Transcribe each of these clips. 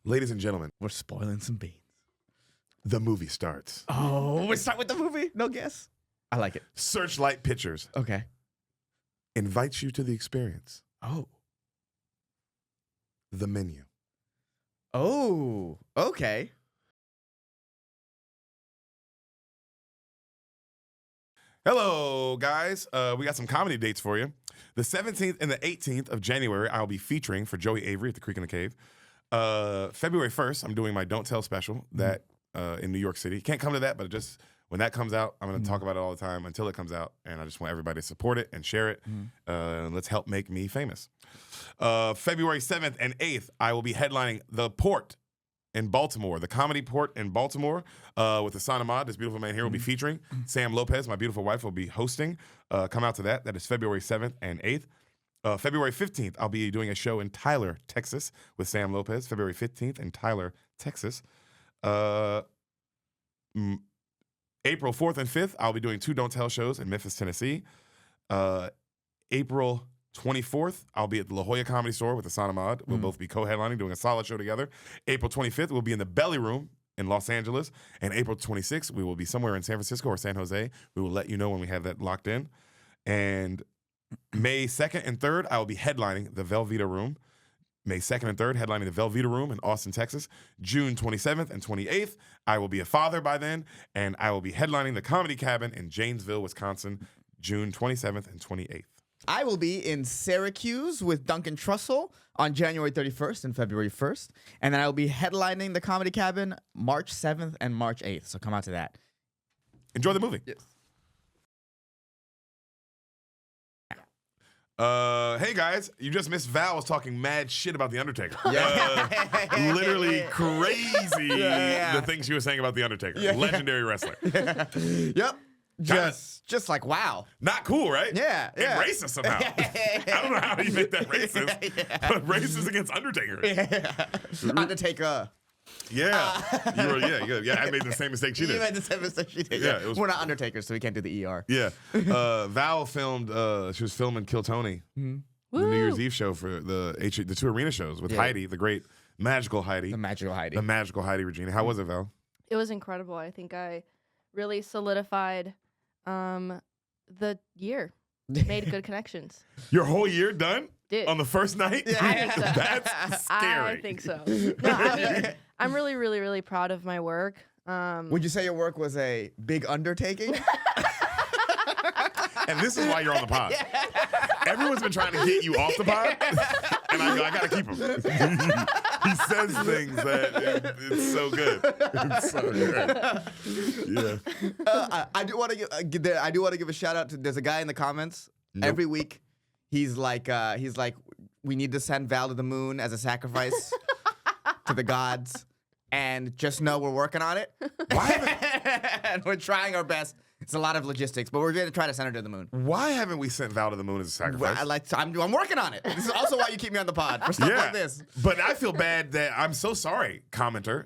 Ladies and gentlemen, We're spoiling some beans. the movie starts. Oh, we start with the movie? No guess. I like it. Searchlight Pictures Okay. invites you to the experience. Oh. The menu. Oh, okay. Hello, guys. We got some comedy dates for you. The 17th and the 18th of January, I'll be featuring for Joey Avery at the Creek in the Cave. February 1st, I'm doing my Don't Tell special that in New York City. Can't come to that, but just when that comes out, I'm going to talk about it all the time until it comes out. And I just want everybody to support it and share it. Let's help make me famous. February 7th and 8th, I will be headlining The Port in Baltimore, the Comedy Port in Baltimore, with Ehsan Ahmad. This beautiful man here will be featuring. Sam Lopez, my beautiful wife, will be hosting. Come out to that. That is February 7th and 8th. February 15th, I'll be doing a show in Tyler, Texas with Sam Lopez. February 15th in Tyler, Texas. April 4th and 5th, I'll be doing 2 Don't Tell shows in Memphis, Tennessee. April 24th, I'll be at the La Jolla Comedy Store with Ehsan Ahmad. We'll both be co-headlining, doing a solid show together. April 25th, we'll be in the Belly Room in Los Angeles. And April 26th, we will be somewhere in San Francisco or San Jose. We will let you know when we have that locked in. And May 2nd and 3rd, I will be headlining the Velveeta Room. May 2nd and 3rd, headlining the Velveeta Room in Austin, Texas. June 27th and 28th, I will be a father by then. And I will be headlining the Comedy Cabin in Janesville, Wisconsin, June 27th and 28th. I will be in Syracuse with Duncan Trussell on January 31st and February 1st. And then I will be headlining the Comedy Cabin March 7th and March 8th. So come out to that. Enjoy the movie. Yes. Hey guys, you just missed Val was talking mad shit about The Undertaker. Yeah. Literally crazy Yeah. the things she was saying about The Undertaker. Yeah. Legendary wrestler. Yep. Just like, wow. Not cool, right? Yeah. And racist somehow. I don't know how you make that racist, but racist against Undertaker. Undertaker. Yeah. Yeah, I made the same mistake she You did. made the same mistake she did. Yeah, it was- We're not Undertakers, so we can't do the ER. Yeah. Val filmed, she was filming Kill Tony, the New Year's Eve show for the 2 arena shows with Heidi, the great magical Heidi. The magical Heidi. The magical Heidi Regina. How was it, Val? It was incredible. I think I really solidified the year. Made good connections. Your whole year done? Dude. On the first night? I think so. That's scary. I think so. No, I mean, I'm really, really, really proud of my work. Would you say your work was a big undertaking? And this is why you're on the pod. Everyone's been trying to get you off the pod, and I go, I gotta keep him. He says things that it's so good. It's so good. Yeah. I do want to give a shout out to. There's a guy in the comments every week. He's like, we need to send Val to the moon as a sacrifice to the gods, and just know we're working on it. And we're trying our best. It's a lot of logistics, but we're going to try to send her to the moon. Why haven't we sent Val to the moon as a sacrifice? I'm working on it. This is also why you keep me on the pod for stuff like this. But I feel bad that I'm so sorry, commenter,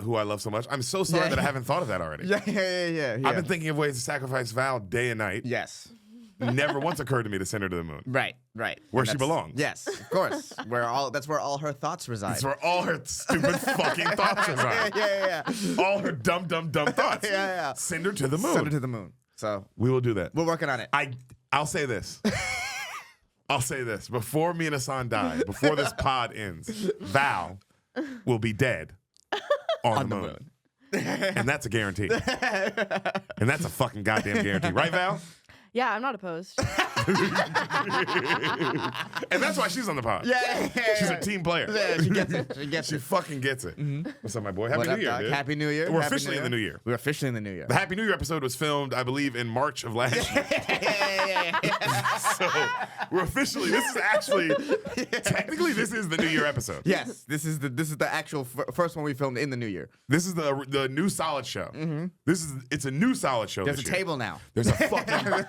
who I love so much. I'm so sorry that I haven't thought of that already. Yeah. I've been thinking of ways to sacrifice Val day and night. Yes. Never once occurred to me to send her to the moon. Right. Where she belongs. Yes, of course. That's where all her thoughts reside. That's where all her stupid fucking thoughts reside. Yeah. All her dumb thoughts. Yeah. Send her to the moon. Send her to the moon. So We will do that. we're working on it. I'll say this. Before me and Ehsan die, before this pod ends, Val will be dead on the moon. And that's a guarantee. And that's a fucking goddamn guarantee. Right, Val? Yeah, I'm not opposed. And that's why she's on the pod. Yeah. She's a team player. Yeah, she gets it. She fucking gets it. What's up, my boy? Happy New Year, dog? dude. Happy New Year. We're Happy officially in the new year. We're officially in the new year. The Happy New Year episode was filmed, I believe, in March of last year. So we're officially. This is actually technically this is the New Year episode. Yes, this is the actual first one we filmed in the new year. This is the new solid show. It's a new solid show. There's this a year. table now. There's a fucking.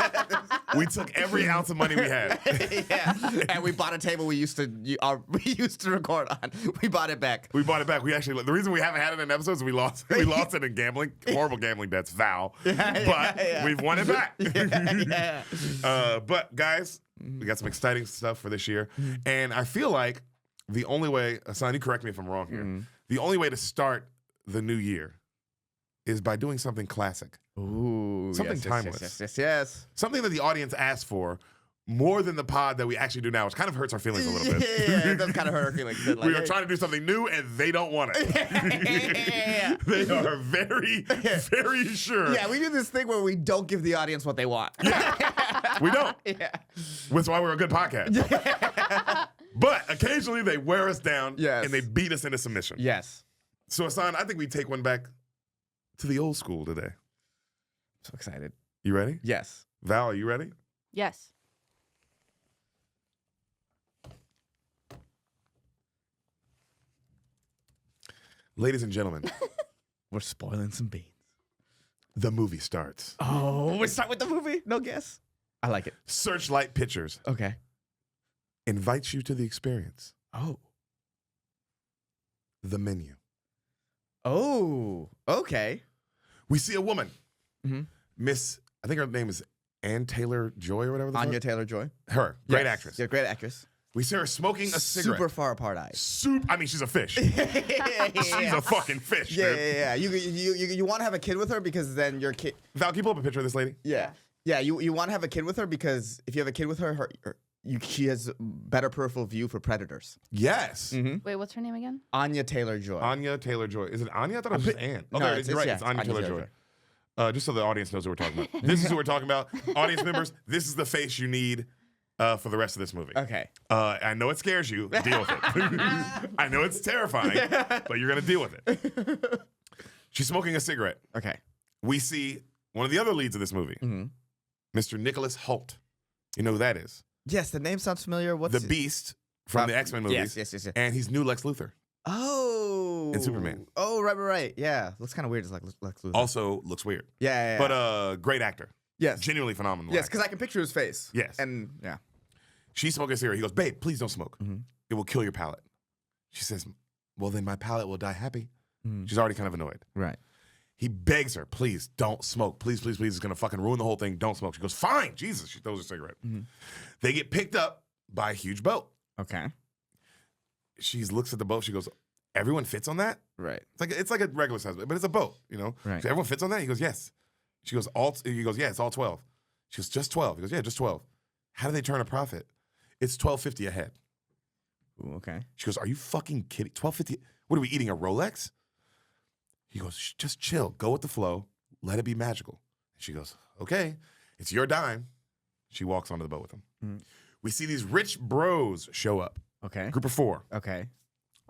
We took every ounce of money we had. Yeah, and we bought a table we used to record on. We bought it back. We bought it back. We actually the reason we haven't had it in episodes is we lost it in gambling, horrible gambling debts. Val, but we've won it back. But guys, we got some exciting stuff for this year, and I feel like the only way, Ehsan, you correct me if I'm wrong here. The only way to start the new year is by doing something classic. Ooh, Something yes, timeless. Yes. Something that the audience asked for more than the pod that we actually do now, which kind of hurts our feelings a little bit. Yeah, it does kind of hurt our feelings. Like, We are trying to do something new and they don't want it. They are very, very sure. Yeah, we do this thing where we don't give the audience what they want. We don't. Yeah. That's why we're a good podcast. But occasionally they wear us down Yes. and they beat us into submission. Yes. So, Ehsan, I think we take one back to the old school today. So excited. You ready? Yes. Val, are you ready? Yes. Ladies and gentlemen, We're spoiling some beans. the movie starts. Oh, we start with the movie? No guess. I like it. Searchlight Pictures Okay. invites you to the experience. Oh. The menu. Oh. Okay. We see a woman, Mhm. Miss, I think her name is Ann Taylor-Joy or whatever the Anya fuck. Taylor-Joy. Her, great Yes. actress. Yeah, great actress. We see her smoking a cigarette. Super far apart eyes. I mean, she's a fish. She's a fucking fish, Yeah, dude. yeah, yeah. You want to have a kid with her because then your kid. Val, can you pull up a picture of this lady? Yeah, yeah. You want to have a kid with her because if you have a kid with her, she has better peripheral view for predators. Yes. Wait, what's her name again? Anya Taylor-Joy. Anya Taylor-Joy. Is it Anya? I thought it was just Ann. Oh, no, there, it's- you're right. yeah, It's Anya Anya Taylor-Joy. Just so the audience knows who we're talking about. This is who we're talking about. Audience members, this is the face you need for the rest of this movie. Okay. I know it scares you. Deal with it. I know it's terrifying, but you're going to deal with it. She's smoking a cigarette. Okay. We see one of the other leads of this movie, Mr. Nicholas Hoult. You know who that is? Yes, the name sounds familiar. What's The Beast from the X-Men movies. Yes. And he's new Lex Luthor. Oh. And Superman. Oh, right. Yeah. Looks kind of weird. It's like Lex Luthor. Also looks weird. Yeah. But great actor. yes. Genuinely phenomenal. Yes, actor. because I can picture his face. Yes. And yeah. She's smoking a cigarette. He goes, babe, please don't smoke. Mhm. It will kill your palate. She says, well, then my palate will die happy. Mhm. She's already kind of annoyed. Right. He begs her, please don't smoke. Please. It's going to fucking ruin the whole thing. Don't smoke. She goes, fine. Jesus. She throws her cigarette. Mhm. They get picked up by a huge boat. Okay. She looks at the boat. She goes, everyone fits on that? Right. It's like a regular size boat, but it's a boat, you know? Right. So everyone fits on that? He goes, yes. He goes, yeah, it's all 12. She goes, just 12. He goes, yeah, just 12. How do they turn a profit? It's $12.50 a head. Ooh, okay. She goes, are you fucking kidding? $12.50? What are we eating, a Rolex? He goes, just chill. Go with the flow. Let it be magical. She goes, okay, it's your dime. She walks onto the boat with him. Mhm. We see these rich bros show up. Okay. Group of 4. Okay.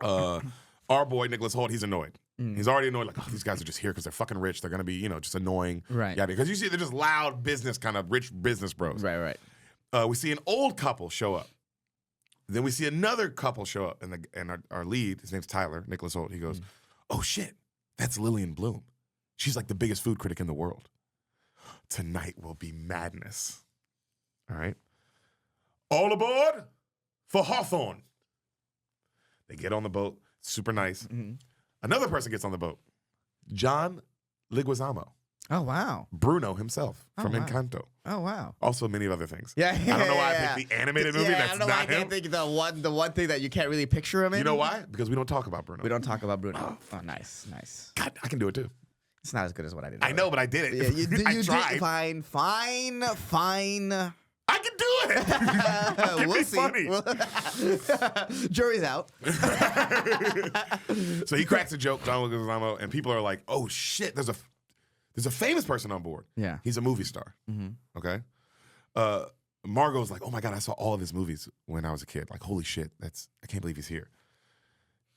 Our boy, Nicholas Hoult, he's annoyed. Mm. He's already annoyed, like, oh, these guys are just here because they're fucking rich. They're going to be, just annoying. Right. Yeah, because you see, they're just loud business, kind of rich business bros. Right. We see an old couple show up. Then we see another couple show up, and our lead, his name's Tyler, Nicholas Hoult, he goes, oh shit, that's Lillian Bloom. She's like the biggest food critic in the world. Tonight will be madness. All right. All aboard for Hawthorne. They get on the boat, super nice. Mhm. Another person gets on the boat, John Leguizamo, Oh wow. Bruno himself from wow. Encanto. Oh wow. Also many of other things. Yeah. I don't know why I picked the animated movie. Yeah, That's I don't know why I not him. can't think of the one thing that you can't really picture him in. You know why? Because we don't talk about Bruno. We don't talk about Bruno. Oh, nice. God, I can do it too. It's not as good as what I did. I know, but I did it. Yeah, you I tried. did. Fine. I can do it. Give We'll me see. funny. Jury's out. So he cracks a joke, John Leguizamo, and people are like, "Oh shit, there's a famous person on board. Yeah. He's a movie star." Okay. Margot's like, "Oh my god, I saw all of his movies when I was a kid. Like, holy shit, I can't believe he's here."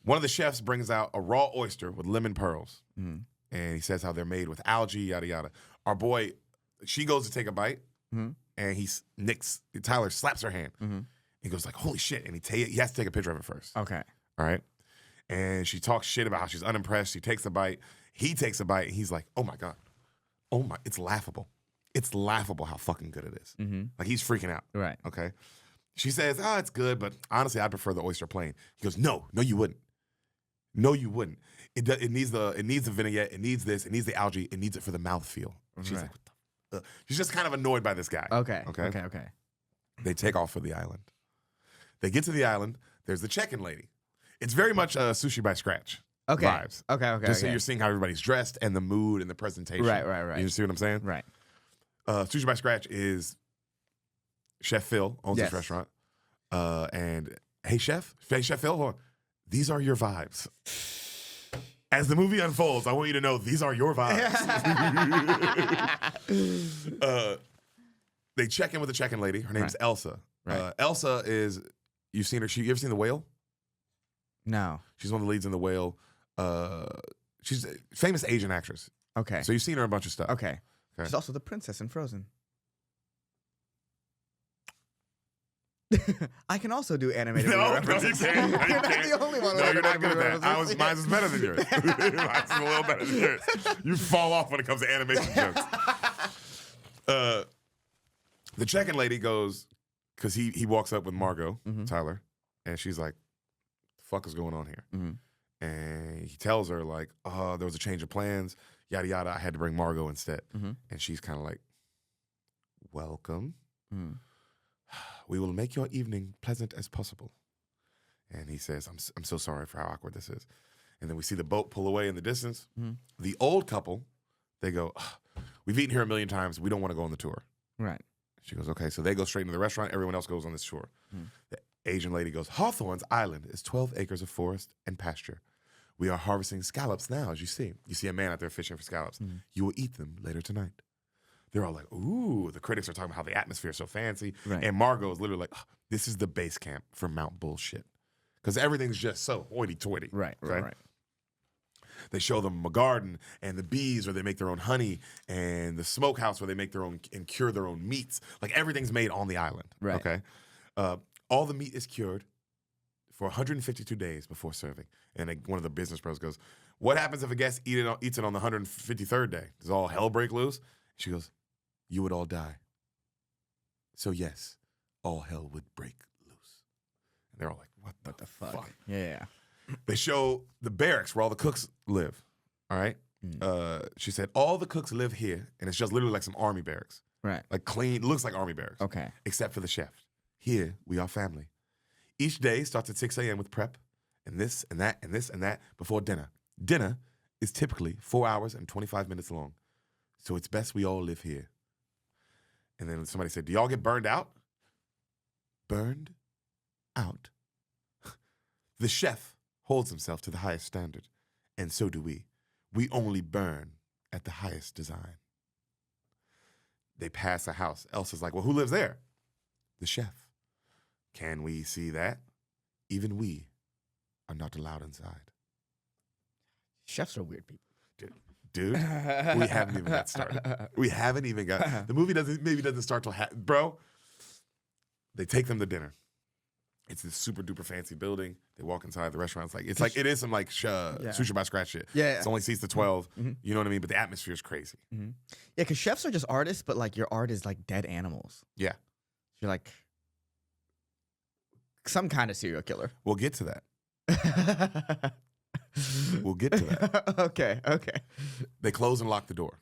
One of the chefs brings out a raw oyster with lemon pearls, and he says how they're made with algae, yada yada. Our boy, she goes to take a bite, and Tyler slaps her hand. He goes like, "Holy shit!" And he has to take a picture of it first. Okay. All right. And she talks shit about how she's unimpressed. She takes a bite. He takes a bite, and he's like, "Oh my god, it's laughable. It's laughable how fucking good it is." Like he's freaking out. Right. Okay. She says, "Oh, it's good, but honestly, I prefer the oyster plain." He goes, "No, you wouldn't. No, you wouldn't. It needs the vinegar. It needs this. It needs the algae. It needs it for the mouthfeel." And she's Right. like, "What the?" She's just kind of annoyed by this guy. Okay. Okay. They take off for the island. They get to the island. There's the check-in lady. It's very much Sushi by Scratch. Okay. vibes. Okay. Just so you're seeing how everybody's dressed and the mood and the presentation. Right. You see what I'm saying? Right. Sushi by Scratch is Chef Phil owns Yes. this restaurant. And hey Chef Phil, hold on. These are your vibes. As the movie unfolds, I want you to know these are your vibes. They check in with the check-in lady. Her name's Elsa. Right. Elsa is, you've seen her. You ever seen The Whale? No. She's one of the leads in The Whale. She's a famous Asian actress. Okay. So you've seen her in a bunch of stuff. Okay. Okay. She's also the princess in Frozen. I can also do animated movie No, you references. can't. No, you You're not can't. the only one. No, with you're not good at animated that. references. Mine's is better than yours. Mine's is a little better than yours. You fall off when it comes to animation jokes. The check-in lady goes, because he walks up with Margo, Tyler, and she's like, the fuck is going on here? And he tells her, like, there was a change of plans, yada, yada. I had to bring Margo instead. And she's kind of like, welcome. We will make your evening pleasant as possible. And he says, I'm so sorry for how awkward this is. And then we see the boat pull away in the distance. The old couple, they go, we've eaten here a million times. We don't want to go on the tour. Right. She goes, okay. So they go straight into the restaurant. Everyone else goes on this tour. The Asian lady goes, Hawthorne's Island is 12 acres of forest and pasture. We are harvesting scallops now, as you see. You see a man out there fishing for scallops. You will eat them later tonight. They're all like, ooh. The critics are talking about how the atmosphere is so fancy. Right. And Margo is literally like, this is the base camp for Mount Bullshit. Because everything's just so hoity-toity. Right. They show them a garden and the bees where they make their own honey and the smokehouse where they make their own and cure their own meats. Like everything's made on the island. Right. Okay. All the meat is cured for 152 days before serving. And one of the business pros goes, what happens if a guest eats it on the 153rd day? Does all hell break loose? She goes, you would all die. So yes, all hell would break loose. And they're all like, what the fuck? Yeah. They show the barracks where all the cooks live. All right. She said, all the cooks live here. And it's just literally like some army barracks. Right. Like clean, looks like army barracks. Okay. Except for the chef. Here, we are family. Each day starts at 6 a.m. with prep and this and that and this and that before dinner. Dinner is typically 4 hours and 25 minutes long. So it's best we all live here. And then somebody said, do y'all get burned out? Burned out? The chef holds himself to the highest standard, and so do we. We only burn at the highest design. They pass a house. Elsa's like, well, who lives there? The chef. Can we see that? Even we are not allowed inside. Chefs are weird people. Dude, we haven't even got started. We haven't even got, the movie doesn't start till, bro, they take them to dinner. It's this super duper fancy building. They walk inside the restaurant. It's like it is some like Sushi by Scratch shit. Yeah. It's only seats to 12. You know what I mean? But the atmosphere is crazy. Yeah, because chefs are just artists, but like your art is like dead animals. Yeah. You're like some kind of serial killer. We'll get to that. We'll get to that. Okay. They close and lock the door.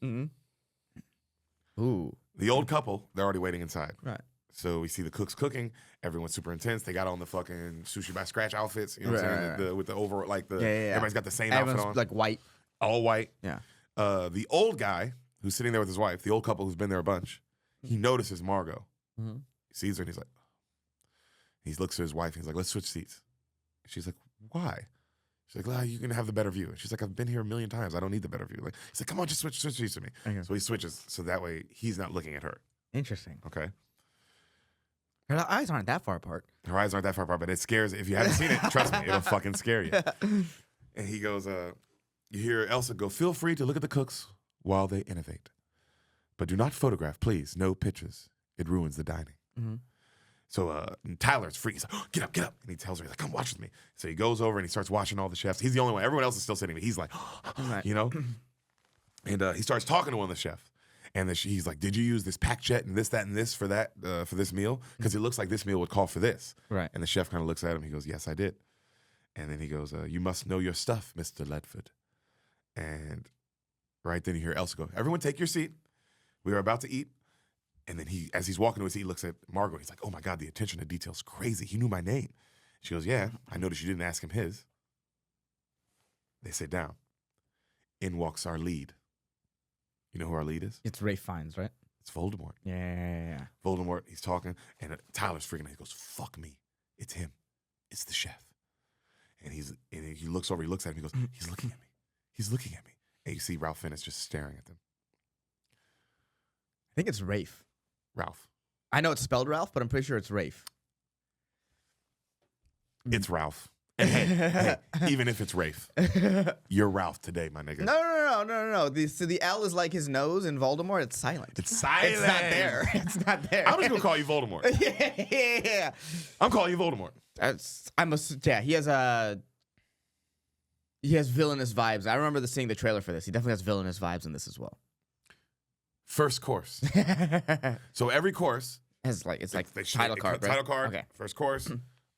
Ooh. The old couple, they're already waiting inside. Right. So we see the cooks cooking. Everyone's super intense. They got on the fucking Sushi by Scratch outfits. You know what I'm saying? With the over, like the, everybody's got the same outfit on. Like white. All white. Yeah. The old guy who's sitting there with his wife, the old couple who's been there a bunch, he notices Margo. He sees her and he's like, he looks at his wife and he's like, let's switch seats. She's like, why? She's like, you can have the better view. And she's like, I've been here a million times. I don't need the better view. Like, he's like, come on, just switch seats with me. Okay. So he switches so that way he's not looking at her. Interesting. Okay. Her eyes aren't that far apart. Her eyes aren't that far apart, but it scares. If you haven't seen it, trust me, it'll fucking scare you. And he goes, you hear Elsa go, feel free to look at the cooks while they innovate. But do not photograph, please. No pictures. It ruins the dining. So Tyler's freaking. He's like, oh, get up. And he tells her, he's like, come watch with me. So he goes over and he starts watching all the chefs. He's the only one. Everyone else is still sitting, but he's like, you know? And he starts talking to one of the chefs. And he's like, did you use this pack jet and this, that, and this for this meal? Because it looks like this meal would call for this. Right. And the chef kind of looks at him. He goes, yes, I did. And then he goes, you must know your stuff, Mr. Ledford. And right then you hear Elsa go, everyone take your seat. We are about to eat. And then as he's walking to his seat, he looks at Margo. He's like, oh my God, the attention to detail is crazy. He knew my name. She goes, yeah, I noticed you didn't ask him his. They sit down. In walks our lead. You know who our lead is? It's Ray Fiennes, right? It's Voldemort. Yeah. Voldemort, he's talking, and Tyler's freaking out. He goes, fuck me. It's him. It's the chef. And he looks over, he looks at him, he goes, he's looking at me. He's looking at me. And you see Ralph Fiennes just staring at them. I think it's Rafe. Ralph. I know it's spelled Ralph, but I'm pretty sure it's Rafe. It's Ralph. And hey, even if it's Rafe, you're Ralph today, my nigga. No. The L is like his nose in Voldemort. It's silent. It's silent. It's not there. It's not there. I'm just gonna call you Voldemort. yeah. I'm calling you Voldemort. He has villainous vibes. I remember seeing the trailer for this. He definitely has villainous vibes in this as well. First course. So every course It's like they title card, right? Title card. Okay. First course.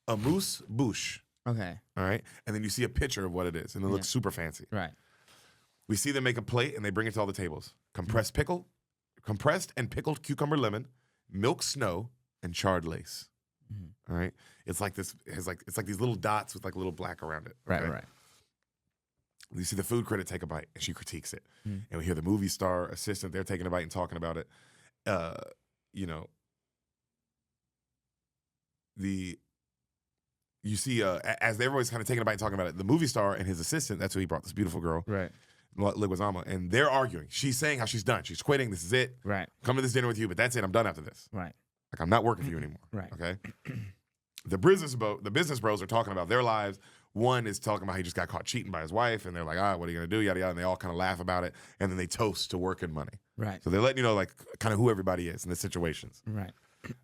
A mousse bouche. Okay. All right. And then you see a picture of what it is, and it looks super fancy. Right. We see them make a plate, and they bring it to all the tables. Compressed and pickled cucumber lemon, milk snow, and charred lace. All right. It's like this. It's like these little dots with like a little black around it. Okay? Right. You see the food critic take a bite, and she critiques it. And we hear the movie star assistant, they're taking a bite and talking about it. You see, as everybody's kind of taking a bite and talking about it, the movie star and his assistant, that's who he brought, this beautiful girl, Right. Leguizamo, and they're arguing. She's saying how she's done. She's quitting. This is it. Right. Come to this dinner with you, but that's it. I'm done after this. Right. Like, I'm not working for you anymore. Right. Okay? The business bros are talking about their lives. One is talking about how he just got caught cheating by his wife, and they're like, what are you going to do, yada, yada, and they all kind of laugh about it, and then they toast to work and money. Right. So they're letting you know, like, kind of who everybody is in the situations. Right.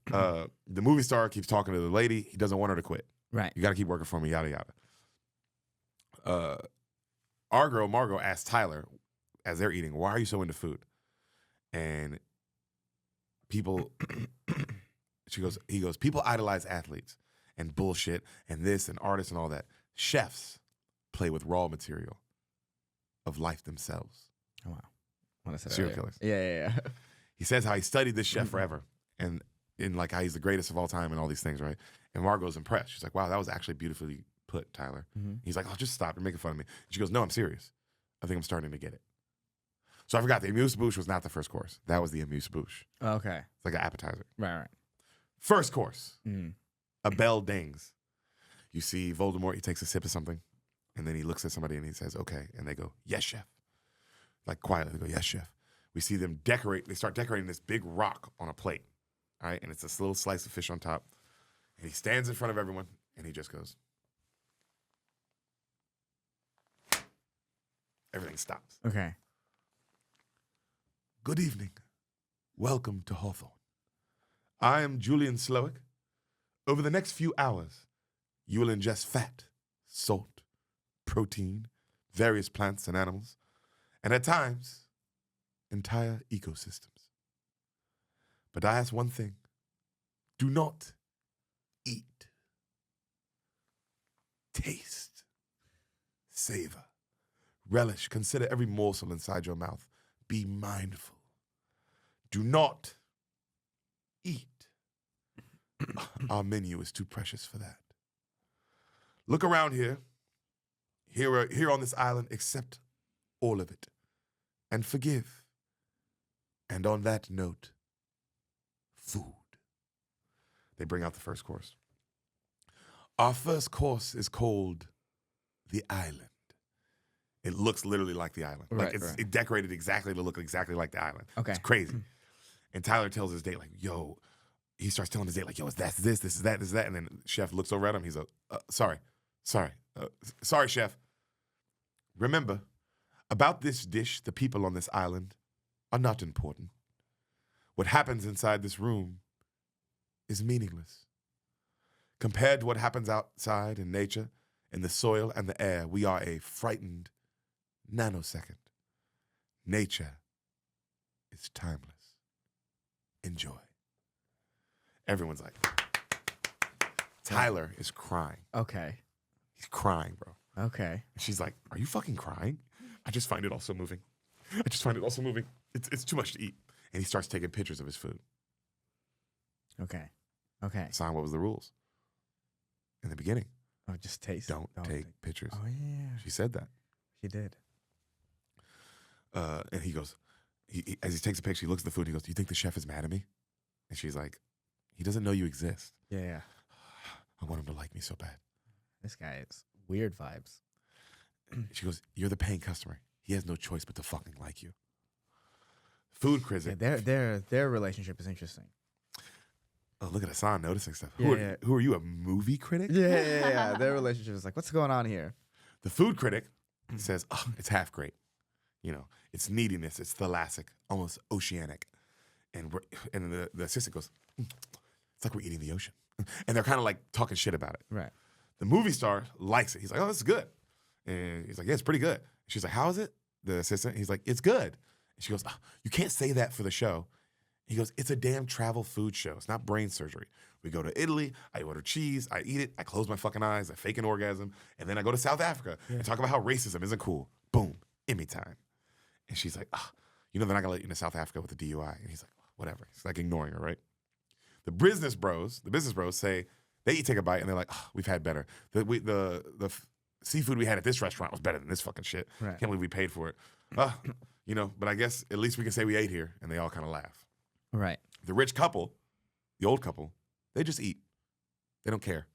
The movie star keeps talking to the lady. He doesn't want her to quit. Right. You got to keep working for me, yada, yada. Our girl, Margo, asked Tyler, as they're eating, why are you so into food? And he goes, people idolize athletes and bullshit and this and artists and all that. Chefs play with raw material of life themselves. Oh, wow. What I said Serial earlier. killers. Yeah. He says how he studied this chef forever and in like how he's the greatest of all time and all these things, right? And Margot's impressed. She's like, wow, that was actually beautifully put, Tyler. He's like, oh, just stop. You're making fun of me. And she goes, no, I'm serious. I think I'm starting to get it. So I forgot, the amuse-bouche was not the first course. That was the amuse-bouche. Okay. It's like an appetizer. Right. First course, a bell dings. You see Voldemort, he takes a sip of something, and then he looks at somebody and he says, okay. And they go, yes, chef. Like quietly, they go, yes, chef. We see them they start decorating this big rock on a plate, all right? And it's this little slice of fish on top. And he stands in front of everyone, and he just goes. Everything stops. Okay. Good evening. Welcome to Hawthorne. I am Julian Slowick. Over the next few hours, you will ingest fat, salt, protein, various plants and animals, and at times, entire ecosystems. But I ask one thing. Do not eat. Taste. Savor. Relish. Consider every morsel inside your mouth. Be mindful. Do not eat. Our menu is too precious for that. Look around here. Here on this island, accept all of it. And forgive. And on that note, food. They bring out the first course. Our first course is called the island. It looks literally like the island. Right, It decorated exactly to look exactly like the island. Okay. It's crazy. And Tyler tells his date, like, yo, he starts telling his date, like, yo, this is that. And then the chef looks over at him. He's like, sorry, chef. Remember, about this dish, the people on this island are not important. What happens inside this room is meaningless. Compared to what happens outside in nature, in the soil and the air, we are a frightened nanosecond. Nature is timeless. Enjoy. Everyone's like, Tyler is crying. Okay. He's crying, bro. Okay. She's like, are you fucking crying? I just find it also moving. It's too much to eat. And he starts taking pictures of his food. Okay. Sign, what was the rules? In the beginning. Oh, just taste. Don't take pictures. Oh, yeah. She said that. He did. And he goes, as he takes a picture, he looks at the food. He goes, "Do you think the chef is mad at me?" And she's like, "He doesn't know you exist. Yeah. I want him to like me so bad." This guy is weird vibes. She goes, "You're the paying customer. He has no choice but to fucking like you." Food critic. Yeah, their relationship is interesting. Oh, look at Ehsan noticing stuff. Yeah, Who are you, a movie critic? Yeah. Their relationship is like, what's going on here? The food critic says, "Oh, it's half great. You know, it's neediness, it's thalassic, almost oceanic." And the assistant goes, "It's like we're eating the ocean." And they're kind of like talking shit about it. Right. The movie star likes it. He's like, "Oh, this is good." And he's like, "Yeah, it's pretty good." She's like, "How is it?" The assistant, he's like, "It's good." And she goes, "Oh, you can't say that for the show." He goes, "It's a damn travel food show. It's not brain surgery. We go to Italy, I order cheese, I eat it, I close my fucking eyes, I fake an orgasm, and then I go to South Africa and talk about how racism isn't cool. Boom, Emmy time." And she's like, "Oh, you know they're not gonna let you into South Africa with a DUI." And he's like, "Whatever." He's like ignoring her, right? The business bros say they take a bite and they're like, "Oh, we've had better. The seafood we had at this restaurant was better than this fucking shit. Right. Can't believe we paid for it." You know, but I guess at least we can say we ate here, and they all kind of laugh. Right. The rich couple, the old couple, they just eat. They don't care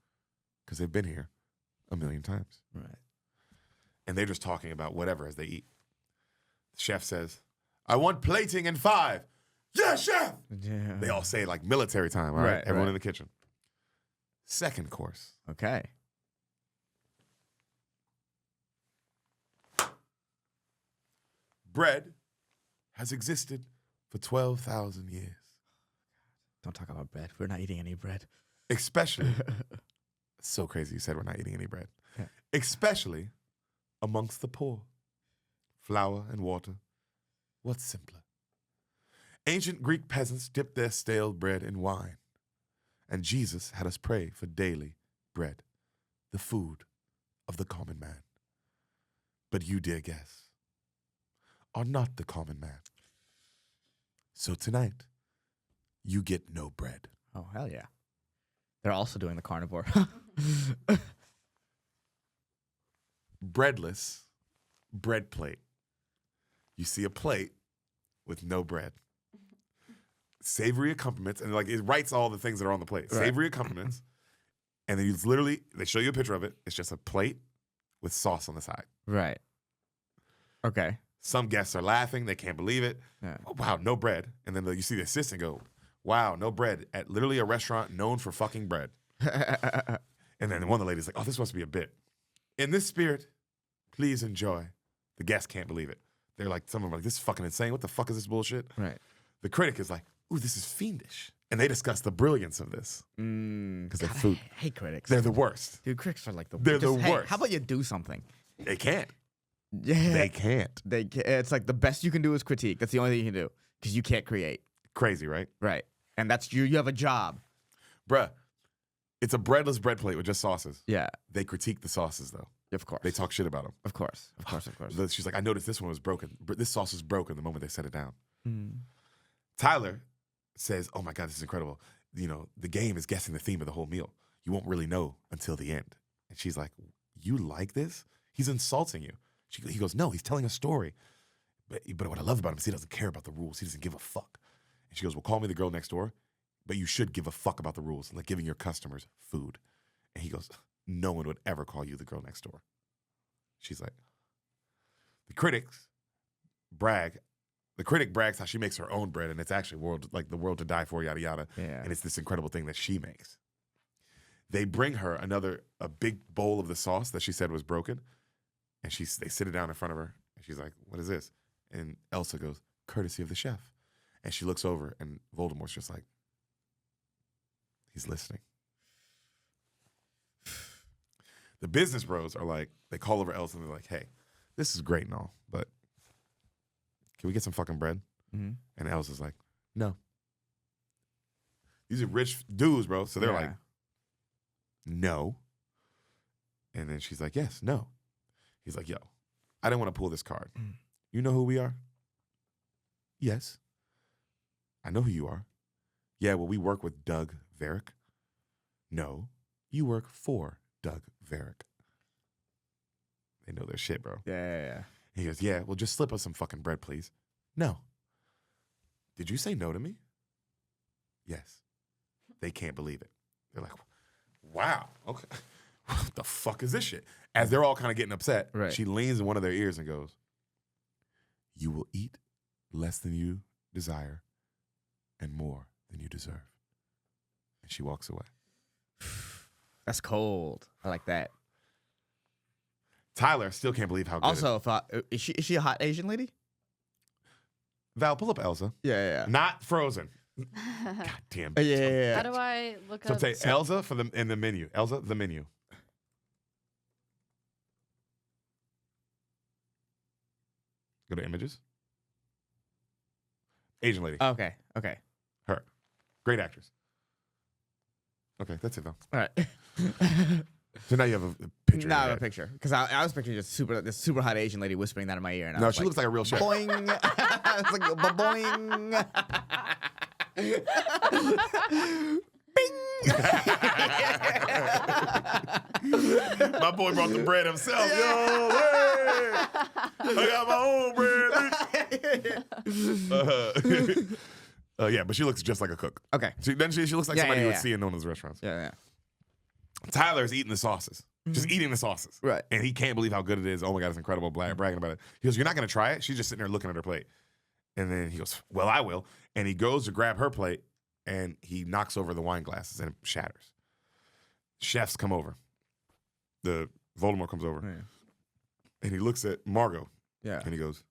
because they've been here a million times. Right. And they're just talking about whatever as they eat. The chef says, "I want plating in 5. Yeah, chef!" Yeah. They all say it like military time, all right? Right, Everyone right. in the kitchen. Second course. Okay. Bread has existed for 12,000 years. Don't talk about bread. We're not eating any bread. Especially, so crazy you said we're not eating any bread. Yeah. Especially amongst the poor. Flour and water. What's simpler? Ancient Greek peasants dipped their stale bread in wine. And Jesus had us pray for daily bread, the food of the common man. But you, dear guests, are not the common man. So tonight, you get no bread. Oh, hell yeah. They're also doing the carnivore. Breadless bread plate. You see a plate with no bread. Savory accompaniments, and like it writes all the things that are on the plate. Right. Savory accompaniments, and then they show you a picture of it. It's just a plate with sauce on the side. Right. Okay. Some guests are laughing. They can't believe it. Yeah. Oh, wow, no bread. And then you see the assistant go, "Wow, no bread," at literally a restaurant known for fucking bread. And then one of the ladies like, "Oh, this must be a bit." In this spirit, please enjoy. The guests can't believe it. They're like, some of them are like, "This is fucking insane. What the fuck is this bullshit?" Right. The critic is like, "Ooh, this is fiendish." And they discuss the brilliance of this. Because they're food. I hate critics. They're the worst. Dude, critics are like the They're just, the hey, worst. How about you do something? They can't. Yeah. They can't. It's like the best you can do is critique. That's the only thing you can do because you can't create. Crazy, right? Right. And that's you have a job. Bruh, it's a breadless bread plate with just sauces. Yeah. They critique the sauces, though. Of course. They talk shit about them. Of course. Of course. Of course. She's like, "I noticed this one was broken. This sauce was broken the moment they set it down." Mm. Tyler says, "Oh my God, this is incredible. You know, the game is guessing the theme of the whole meal. You won't really know until the end." And she's like, "You like this? He's insulting you." He goes, "No, he's telling a story. But what I love about him is he doesn't care about the rules. He doesn't give a fuck." And she goes, "Well, call me the girl next door, but you should give a fuck about the rules, like giving your customers food." And he goes, "No one would ever call you the girl next door." She's like, the critic brags how she makes her own bread, and it's actually the world to die for, yada yada. Yeah. And it's this incredible thing that she makes. They bring her a big bowl of the sauce that she said was broken, and they sit it down in front of her, and she's like, "What is this?" And Elsa goes, "Courtesy of the chef." And she looks over, and Voldemort's just like, he's listening. The business bros are like, they call over Elsa and they're like, "Hey, this is great and all, but can we get some fucking bread?" Mm-hmm. And Elsa's like, "No." These are rich dudes, bro. So they're like, "No." And then she's like, "Yes, no." He's like, "Yo, I didn't want to pull this card. You know who we are?" "Yes." "I know who you are." "Yeah, well, we work with Doug Deric." "No, you work for Doug Deric." They know their shit, bro. Yeah. He goes, yeah, well, just slip us some fucking bread, please. No. Did you say no to me? Yes. They can't believe it. They're like, wow, okay. What the fuck is this shit? As they're all kind of getting upset, Right. she leans in one of their ears and goes, you will eat less than you desire and more than you deserve. And she walks away. That's cold. I like that. Tyler still can't believe how good Also, is she a hot Asian lady? Val, pull up Elsa. Yeah. Not Frozen. God damn. Yeah. How do I look So up? say Elsa in the menu. Elsa, the menu. Go to images. Asian lady. Okay. Her. Great actress. Okay, that's it though. All right. So now you have a picture. Now I in have your a picture because I was picturing just this super hot Asian lady whispering that in my ear. And I No, was she looks like a real chef. boing. It's like boing. My boy brought the bread himself. Yo, hey! I got my own bread. Yeah, but she looks just like a cook. Okay. She looks like somebody you would see in one of those restaurants. Yeah. Tyler's eating the sauces. Just eating the sauces. Right. And he can't believe how good it is. Oh my God, it's incredible. Bragging about it. He goes, you're not going to try it? She's just sitting there looking at her plate. And then he goes, well, I will. And he goes to grab her plate and he knocks over the wine glasses and it shatters. Chefs come over. The Voldemort comes over. Yeah. And he looks at Margo. Yeah. And he goes,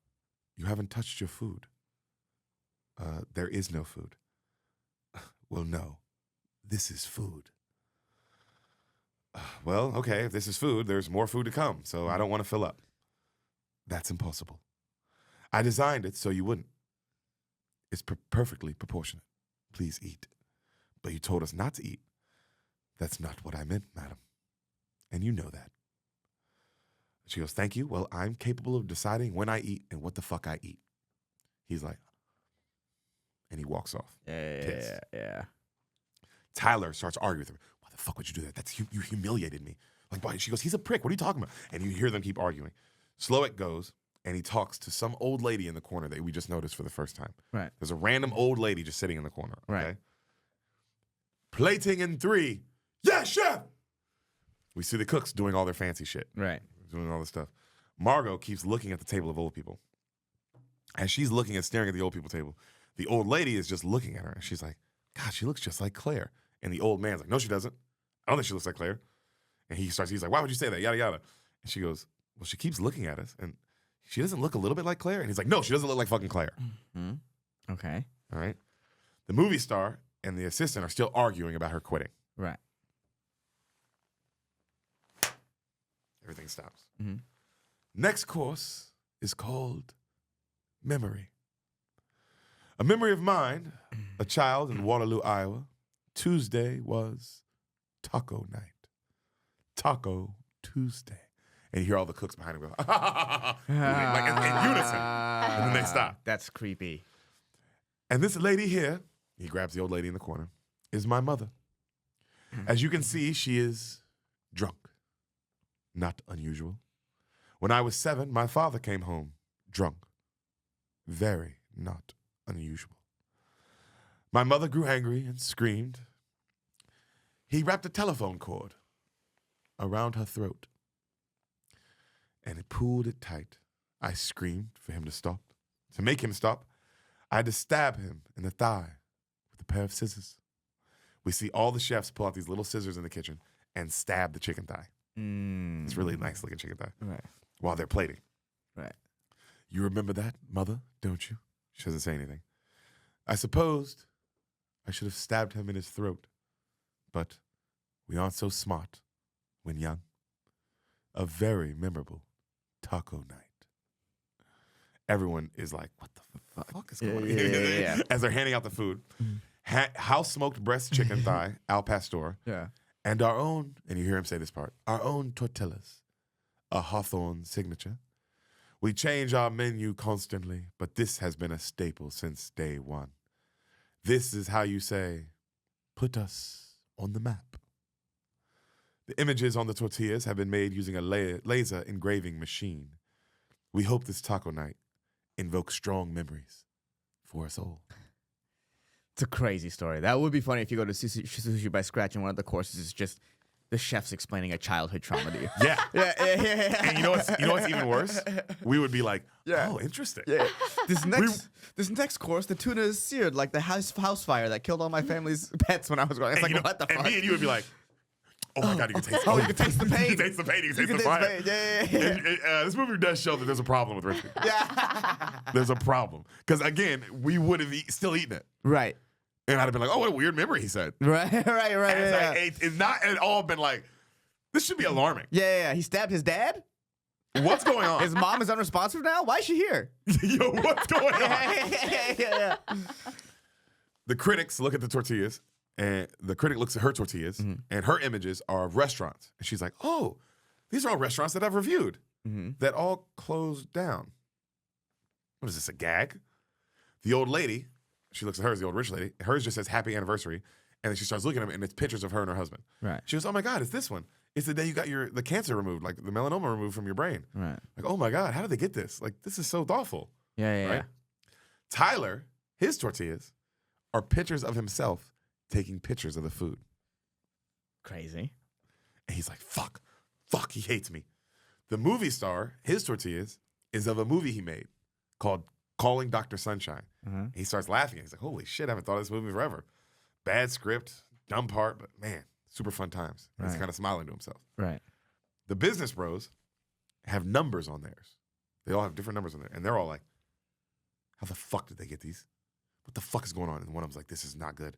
you haven't touched your food. There is no food. Well, no. This is food. Well, okay, if this is food, there's more food to come, so I don't want to fill up. That's impossible. I designed it so you wouldn't. It's perfectly proportionate. Please eat. But you told us not to eat. That's not what I meant, madam. And you know that. She goes, thank you. Well, I'm capable of deciding when I eat and what the fuck I eat. He's like, and he walks off. Yeah. Tyler starts arguing with him. Why the fuck would you do that? You humiliated me. Like, why? She goes, he's a prick. What are you talking about? And you hear them keep arguing. Slowick goes and he talks to some old lady in the corner that we just noticed for the first time. Right. There's a random old lady just sitting in the corner. Okay? Right. Plating in 3. Yeah, chef! We see the cooks doing all their fancy shit. Right. Doing all this stuff. Margo keeps looking at the table of old people. As she's looking and staring at the old people table, the old lady is just looking at her. And she's like, God, she looks just like Claire. And the old man's like, no, she doesn't. I don't think she looks like Claire. And he's like, why would you say that? Yada, yada. And she goes, well, she keeps looking at us. And she doesn't look a little bit like Claire? And he's like, no, she doesn't look like fucking Claire. Mm-hmm. Okay. All right. The movie star and the assistant are still arguing about her quitting. Right. Everything stops. Mm-hmm. Next course is called memory. A memory of mine, a child in Waterloo, Iowa. Tuesday was taco night. Taco Tuesday. And you hear all the cooks behind him go, like in unison. And then they stop. That's creepy. And this lady here, he grabs the old lady in the corner, is my mother. As you can see, she is drunk. Not unusual. When I was 7, my father came home drunk. Very not unusual. My mother grew angry and screamed. He wrapped a telephone cord around her throat and it pulled it tight. I screamed for him to stop. To make him stop, I had to stab him in the thigh with a pair of scissors. We see all the chefs pull out these little scissors in the kitchen and stab the chicken thigh. It's really nice looking chicken thigh. Right. While they're plating. Right. You remember that, mother, don't you? She doesn't say anything. I supposed I should have stabbed him in his throat. But we aren't so smart when young. A very memorable taco night. Everyone is like, what the fuck is going on? Yeah. As they're handing out the food. House smoked breast chicken thigh, al pastor. Yeah. And our own, and you hear him say this part, our own tortillas, a Hawthorne signature. We change our menu constantly, but this has been a staple since day one. This is how you say, put us on the map. The images on the tortillas have been made using a laser engraving machine. We hope this taco night invokes strong memories for us all. It's a crazy story. That would be funny if you go to Sushi by Scratch and one of the courses is just the chef's explaining a childhood trauma to you. Yeah. Yeah. And you know what's even worse? We would be like, Yeah. oh, interesting. Yeah. This next course, the tuna is seared like the house fire that killed all my family's pets when I was growing up. It's like, what the fuck? And me and you would be like, oh my God, you can taste Oh, you can taste the pain. You can taste the pain. You can taste the taste fire. Yeah. This movie does show that there's a problem with rich people. Yeah. There's a problem. Because again, we would have still eaten it. Right. And I'd have been like, oh, what a weird memory, he said. Right. As Yeah. I ate, it's not at all been like, this should be alarming. Yeah. He stabbed his dad. What's going on? His mom is unresponsive now. Why is she here? Yo, what's going on? Yeah. The critics look at the tortillas, and the critic looks at her tortillas, and her images are of restaurants. And she's like, oh, these are all restaurants that I've reviewed that all closed down. What is this, a gag? The old lady, she looks at hers, the old rich lady, hers just says happy anniversary. And then she starts looking at them, and it's pictures of her and her husband. Right. She goes, oh my God, it's this one. It's the day you got the cancer removed, like the melanoma removed from your brain. Right. Like, oh my God, how did they get this? Like, this is so thoughtful. Yeah. Right? Tyler, his tortillas are pictures of himself taking pictures of the food. Crazy. And he's like, fuck, he hates me. The movie star, his tortillas, is of a movie he made called Calling Dr. Sunshine. He starts laughing. He's like, holy shit, I haven't thought of this movie forever. Bad script, dumb part, but man, super fun times. He's Right. kind of smiling to himself. Right. The Business Bros have numbers on theirs. They all have different numbers on there. And they're all like, how the fuck did they get these? What the fuck is going on? And one of them's like, this is not good.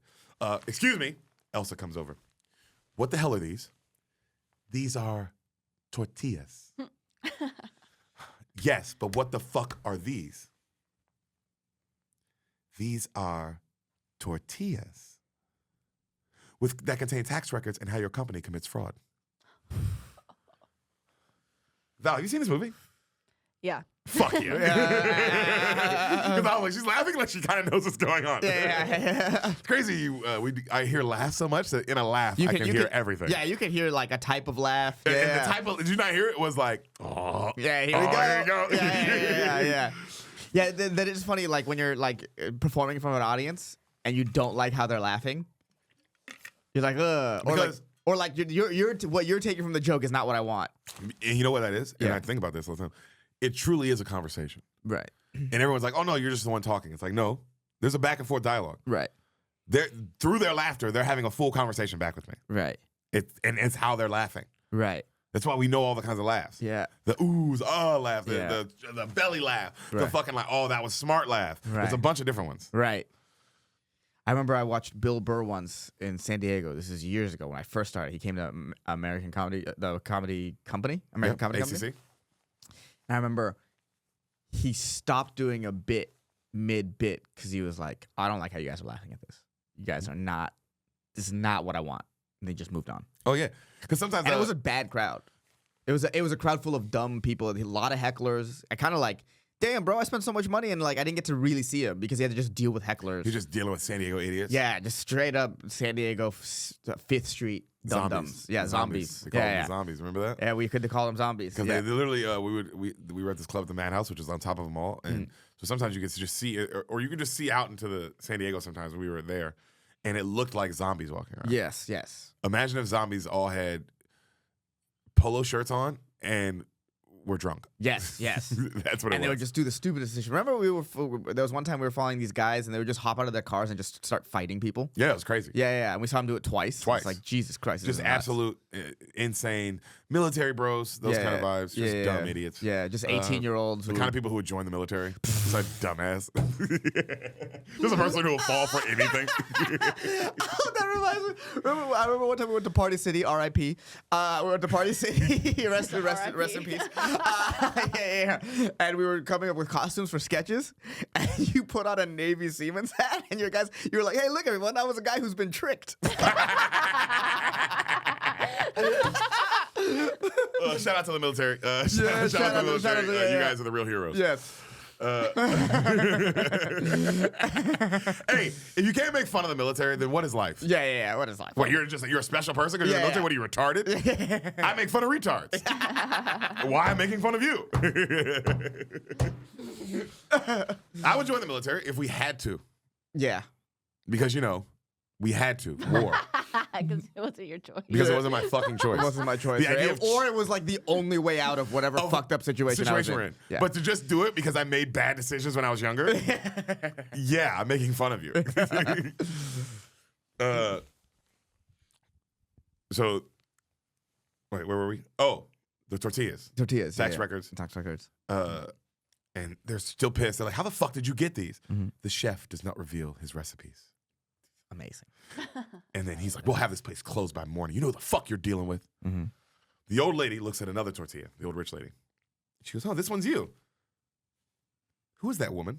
Excuse me. Elsa comes over. What the hell are these? These are tortillas. Yes, but what the fuck are these? These are tortillas that contain tax records and how your company commits fraud. Val, have you seen this movie? Yeah. Fuck yeah. Because I was like, she's laughing like she kind of knows what's going on. Yeah. It's crazy. I hear laugh so much that in a laugh, I can hear everything. Yeah, you can hear like a type of laugh. And Yeah. the type of, did you not hear it? Was like, oh. Yeah, here we go. Here we go. Yeah. Yeah, that is funny. Like when you're like performing from an audience and you don't like how they're laughing, you're like, ugh. Or like what you're taking from the joke is not what I want. And you know what that is? And Yeah. I think about this all the time. It truly is a conversation. Right. And everyone's like, oh no, you're just the one talking. It's like, no, there's a back and forth dialogue. Right. Through their laughter, they're having a full conversation back with me. Right. And it's how they're laughing. Right. That's why we know all the kinds of laughs. Yeah. The oohs, laugh, Yeah. the belly laugh, the Right. fucking like, oh, that was smart laugh. Right. There's a bunch of different ones. Right. I remember I watched Bill Burr once in San Diego. This is years ago when I first started. He came to American Comedy, the comedy company, American Comedy ACC. Company. And I remember he stopped doing a bit mid-bit because he was like, I don't like how you guys are laughing at this. You guys are not, this is not what I want. And they just moved on. Oh yeah, because sometimes And it was a bad crowd. It was a crowd full of dumb people, a lot of hecklers. I kind of like, damn, bro, I spent so much money and like I didn't get to really see him because he had to just deal with hecklers. you're just dealing with San Diego idiots. Yeah, just straight up San Diego 5th Street dum-dums. Yeah, zombies. They call them Yeah. zombies. Remember that? Yeah, we could call them zombies. Because Yeah. they literally, we were at this club at the Madhouse, which is on top of them all, and so sometimes you get to just see, or you could just see out into the San Diego sometimes when we were there, and it looked like zombies walking around. Yes. Imagine if zombies all had polo shirts on and were drunk. Yes. That's what it And they was. would just do the stupidest thing. Remember, there was one time we were following these guys, and they would just hop out of their cars and just start fighting people. Yeah, it was crazy. Yeah. And we saw them do it twice. Twice. It's like, Jesus Christ. this Just is nuts. absolute insane military bros, those kind of vibes, just dumb idiots. Yeah, just 18-year-olds. The kind of people who would join the military. It's like dumbass. Just a person who will fall for anything. Oh, that reminds me. I remember one time we went to Party City, R.I.P. We went to Party City, rest in peace. Yeah. And we were coming up with costumes for sketches, and you put on a Navy Seaman's hat, and you were like, "Hey, look, everyone, that was a guy who's been tricked." Shout out to the military. Shout out to the military. You guys are the real heroes. Yes. Hey, if you can't make fun of the military, then what is life? Yeah. What is life? What, you're a special person because you're in the military? What, are you retarded? I make fun of retards. Why am I making fun of you? I would join the military if we had to. Yeah. Because, we had to. War. Because it wasn't your choice. Because it wasn't my fucking choice. It wasn't my choice. The idea of or it was like the only way out of whatever fucked up situation I was we're in. in. Yeah. But to just do it because I made bad decisions when I was younger, yeah, I'm making fun of you. So, wait, where were we? Oh, the tortillas. Tortillas. Tax records. Tax records. And they're still pissed. They're like, how the fuck did you get these? The chef does not reveal his recipes. Amazing. And then he's like, we'll have this place closed by morning. You know who the fuck you're dealing with? The old lady looks at another tortilla, the old rich lady. She goes, oh, this one's you. Who is that woman?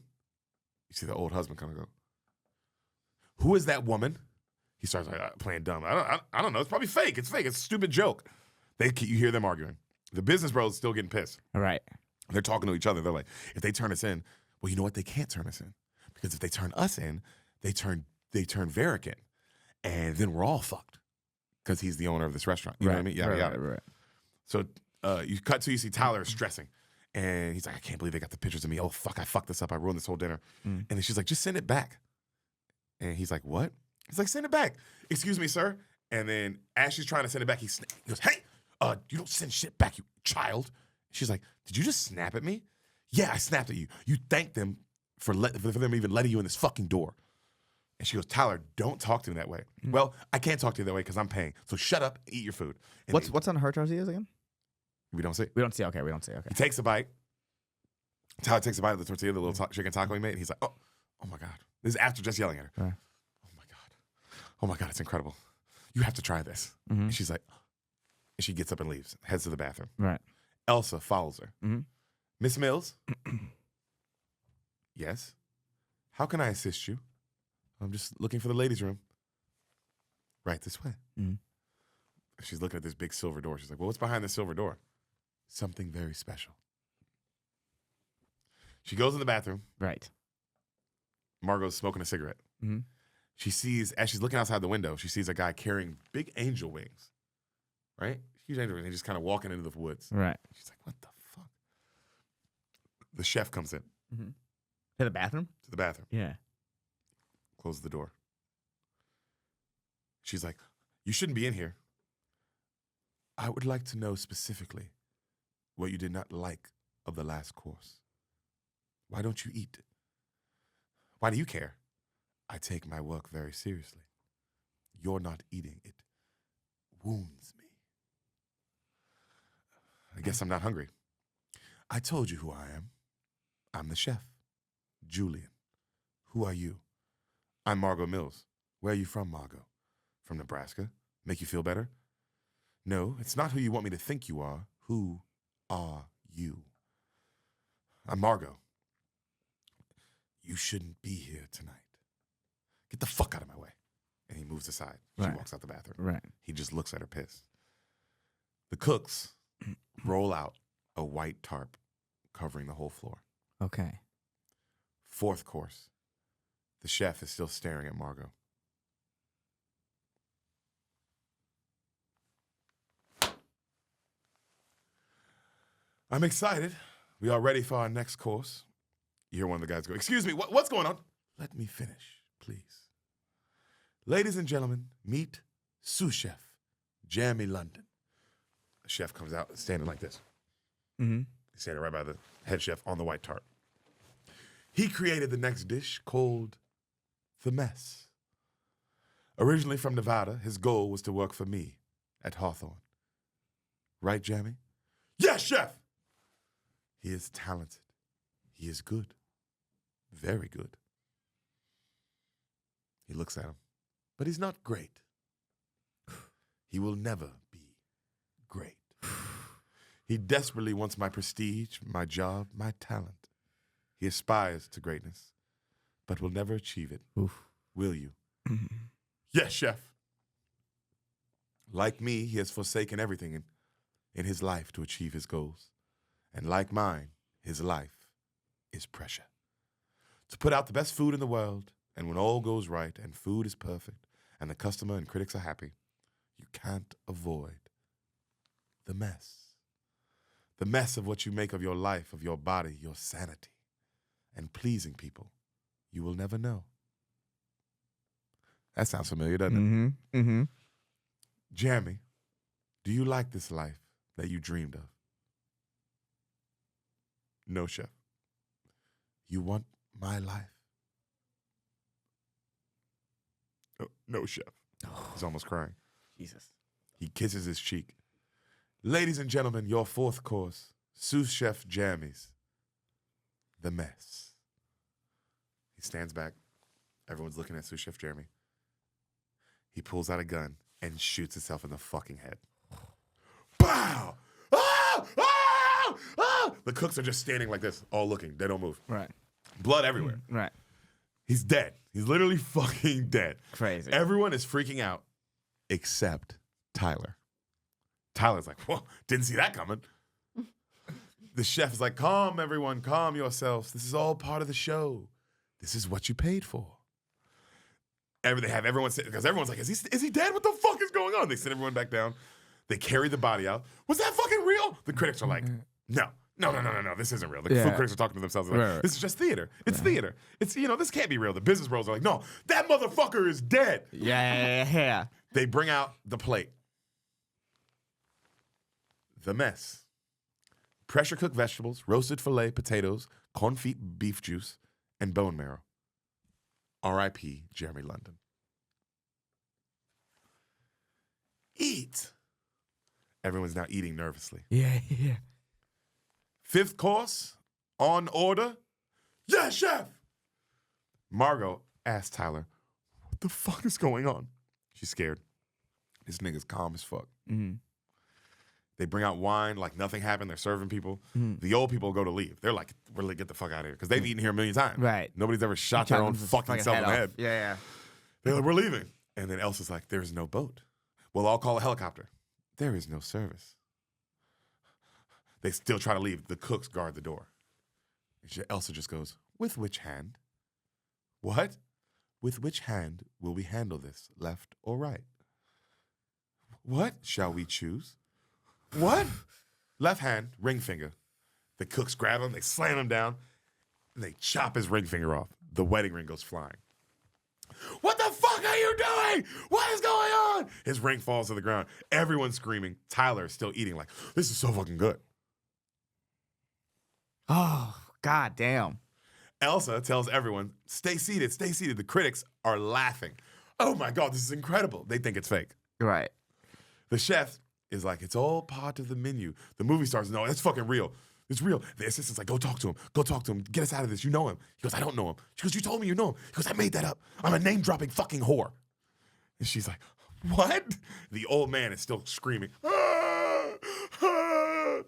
You see the old husband kind of go, who is that woman? He starts like playing dumb. I don't know. It's probably fake. It's fake. It's a stupid joke. You hear them arguing. The business bros still getting pissed. All right. They're talking to each other. They're like, if they turn us in, well, you know what? They can't turn us in. Because if they turn us in, they turn Deric in. And then we're all fucked. Because he's the owner of this restaurant. You know what I mean? Yeah. Right. So you see Tyler stressing. And he's like, I can't believe they got the pictures of me. Oh, fuck, I fucked this up. I ruined this whole dinner. And then she's like, just send it back. And he's like, what? He's like, send it back. Excuse me, sir. And then as she's trying to send it back, he goes, hey, you don't send shit back, you child. She's like, did you just snap at me? Yeah, I snapped at you. You thanked them for them even letting you in this fucking door. And she goes, Tyler, don't talk to me that way. Well, I can't talk to you that way because I'm paying. So shut up and eat your food. And What's on her tortillas again? we don't see. We don't see. Okay, we don't see. Okay. He takes a bite. Tyler takes a bite of the tortilla, the little chicken taco he made, and he's like, oh my God. This is after just yelling at her. Right. Oh my God, it's incredible. You have to try this. And she's like, and she gets up and leaves, heads to the bathroom. Right. Elsa follows her. Miss Mills? Yes? How can I assist you? I'm just looking for the ladies' room. Right this way. She's looking at this big silver door. She's like, well, what's behind this silver door? Something very special. She goes in the bathroom. Right. Margot's smoking a cigarette. She sees, as she's looking outside the window, she sees a guy carrying big angel wings. Right? Huge angel wings. And he's just kind of walking into the woods. Right. She's like, what the fuck? The chef comes in. To the bathroom? To the bathroom. Yeah. Closes the door. She's like, you shouldn't be in here. I would like to know specifically what you did not like of the last course. Why don't you eat? Why do you care? I take my work very seriously. You're not eating. It wounds me. I guess I'm not hungry. I told you who I am. I'm the chef, Julian. Who are you? I'm Margo Mills. Where are you from, Margo? From Nebraska? Make you feel better? No, it's not who you want me to think you are. Who are you? I'm Margo. You shouldn't be here tonight. Get the fuck out of my way. And he moves aside. She walks out the bathroom. Right. He just looks at her pissed. The cooks roll out a white tarp covering the whole floor. Okay. Fourth course. The chef is still staring at Margo. I'm excited. We are ready for our next course. You hear one of the guys go, excuse me, what's going on? Let me finish, please. Ladies and gentlemen, meet sous chef, Jeremy London. The chef comes out standing like this. He's standing right by the head chef on the white tarp. He created the next dish called The Mess. Originally from Nevada, his goal was to work for me at Hawthorne. Right, Jeremy? Yes, chef! He is talented. He is good. Very good. He looks at him. But he's not great. He will never be great. He desperately wants my prestige, my job, my talent. He aspires to greatness, but will never achieve it. Oof. Will you? Yes, chef. Like me, he has forsaken everything in his life to achieve his goals. And like mine, his life is pressure. To put out the best food in the world, and when all goes right and food is perfect and the customer and critics are happy, you can't avoid the mess. The mess of what you make of your life, of your body, your sanity, and pleasing people you will never know. That sounds familiar, doesn't it? Mm-hmm. Mm-hmm. Jeremy, do you like this life that you dreamed of? No, chef. You want my life? No, chef. He's almost crying. Jesus. He kisses his cheek. Ladies and gentlemen, your fourth course, sous chef Jeremy's the mess. He stands back. Everyone's looking at sous chef Jeremy. He pulls out a gun and shoots himself in the fucking head. Pow! Ah! Ah! Ah! The cooks are just standing like this, all looking. They don't move. Right. Blood everywhere. Right. He's dead. He's literally fucking dead. Crazy. Everyone is freaking out except Tyler. Tyler's like, whoa, didn't see that coming. The chef is like, calm, everyone, calm yourselves. This is all part of the show. This is what you paid for. They have everyone sit, because everyone's like, is he dead? What the fuck is going on? They sit everyone back down. They carry the body out. Was that fucking real? The critics are like, no, this isn't real. The food critics are talking to themselves. Like, Right. This is just theater. It's theater. It's, this can't be real. The business bros are like, no, that motherfucker is dead. Yeah. They bring out the plate. The mess. Pressure cooked vegetables, roasted filet, potatoes, confit beef juice, and bone marrow. R.I.P. Jeremy London. Eat. Everyone's now eating nervously. Yeah. Fifth course, on order. Yes, chef. Margo asked Tyler, what the fuck is going on? She's scared. This nigga's calm as fuck. Mm-hmm. They bring out wine like nothing happened. They're serving people. Mm-hmm. The old people go to leave. They're like, really, get the fuck out of here. Because they've eaten here a million times. Right. Nobody's ever shot their own fucking self in the head. Yeah. They're like, we're leaving. And then Elsa's like, there's no boat. Well, I'll call a helicopter. There is no service. They still try to leave. The cooks guard the door. Elsa just goes, with which hand? What? With which hand will we handle this, left or right? What shall we choose? What? Left hand, ring finger. The cooks grab him, they slam him down, and they chop his ring finger off. The wedding ring goes flying. What the fuck are you doing? What is going on? His ring falls to the ground. Everyone's screaming. Tyler is still eating like, this is so fucking good. Oh, god damn. Elsa tells everyone, stay seated, stay seated. The critics are laughing. Oh my God, this is incredible. They think it's fake. Right. The chef is like, it's all part of the menu. The movie stars, no, it's fucking real. It's real. The assistant's like, go talk to him. Go talk to him. Get us out of this. You know him. He goes, I don't know him. She goes, you told me you know him. He goes, I made that up. I'm a name-dropping fucking whore. And she's like, what? The old man is still screaming. Ah, ah.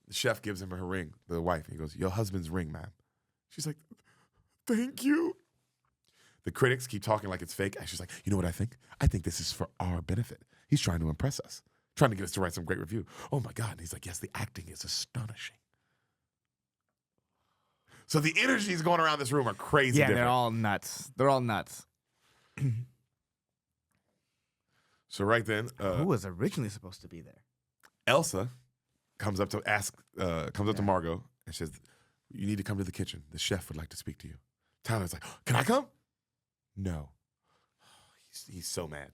The chef gives him her ring, the wife. He goes, your husband's ring, ma'am. She's like, thank you. The critics keep talking like it's fake. And she's like, you know what I think? I think this is for our benefit. He's trying to impress us. Trying to get us to write some great review. Oh my God. And he's like, yes, the acting is astonishing. So the energies going around this room are crazy. Yeah, different. they're all nuts. They're all nuts. So right then, Who was originally supposed to be there? Elsa comes up to to Margo and says, you need to come to the kitchen. The chef would like to speak to you. Tyler's like, can I come? No. He's so mad.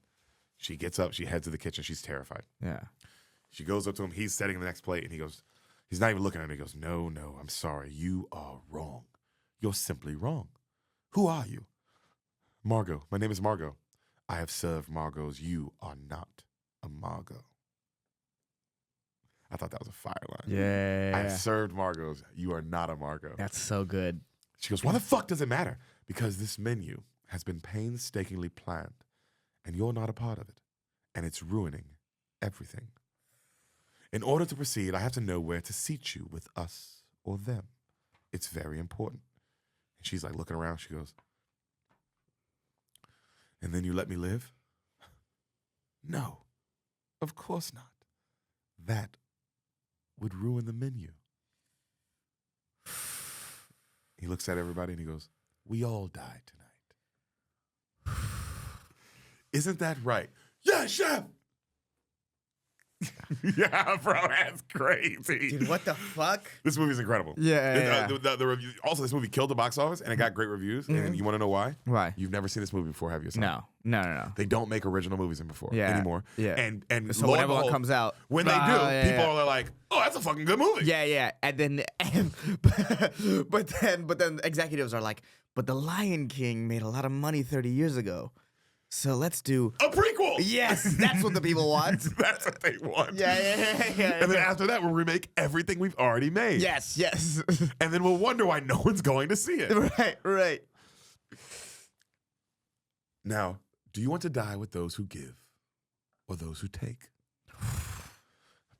She gets up, she heads to the kitchen. She's terrified. Yeah. She goes up to him. He's setting the next plate, and he goes, he's not even looking at him. He goes, no, I'm sorry. You are wrong. You're simply wrong. Who are you? Margo. My name is Margo. I have served Margos. You are not a Margo. I thought that was a fire line. Yeah. I have served Margos. You are not a Margo. That's so good. She goes, why the fuck does it matter? Because this menu has been painstakingly planned, and you're not a part of it, and it's ruining everything. In order to proceed, I have to know where to seat you, with us or them. It's very important. And she's like looking around. She goes, and then you let me live? No, of course not. That would ruin the menu. He looks at everybody and he goes, "We all die tonight." Isn't that right? Yeah, chef. Yeah, bro, that's crazy. Dude, what the fuck? This movie's incredible. Yeah. The review, also, this movie killed the box office and it got great reviews. And you want to know why? Why? You've never seen this movie before, have you? Son? No. They don't make original movies anymore. Yeah. And So lo and whenever one behold, comes out, when they do, yeah, people yeah. are like, "Oh, that's a fucking good movie." Yeah. And then, but then executives are like, "But The Lion King made a lot of money 30 years ago, so let's do." A prequel. Yes, that's what the people want. That's what they want. Yeah. And then after that, we'll remake everything we've already made. Yes. And then we'll wonder why no one's going to see it. Right. Now, do you want to die with those who give or those who take?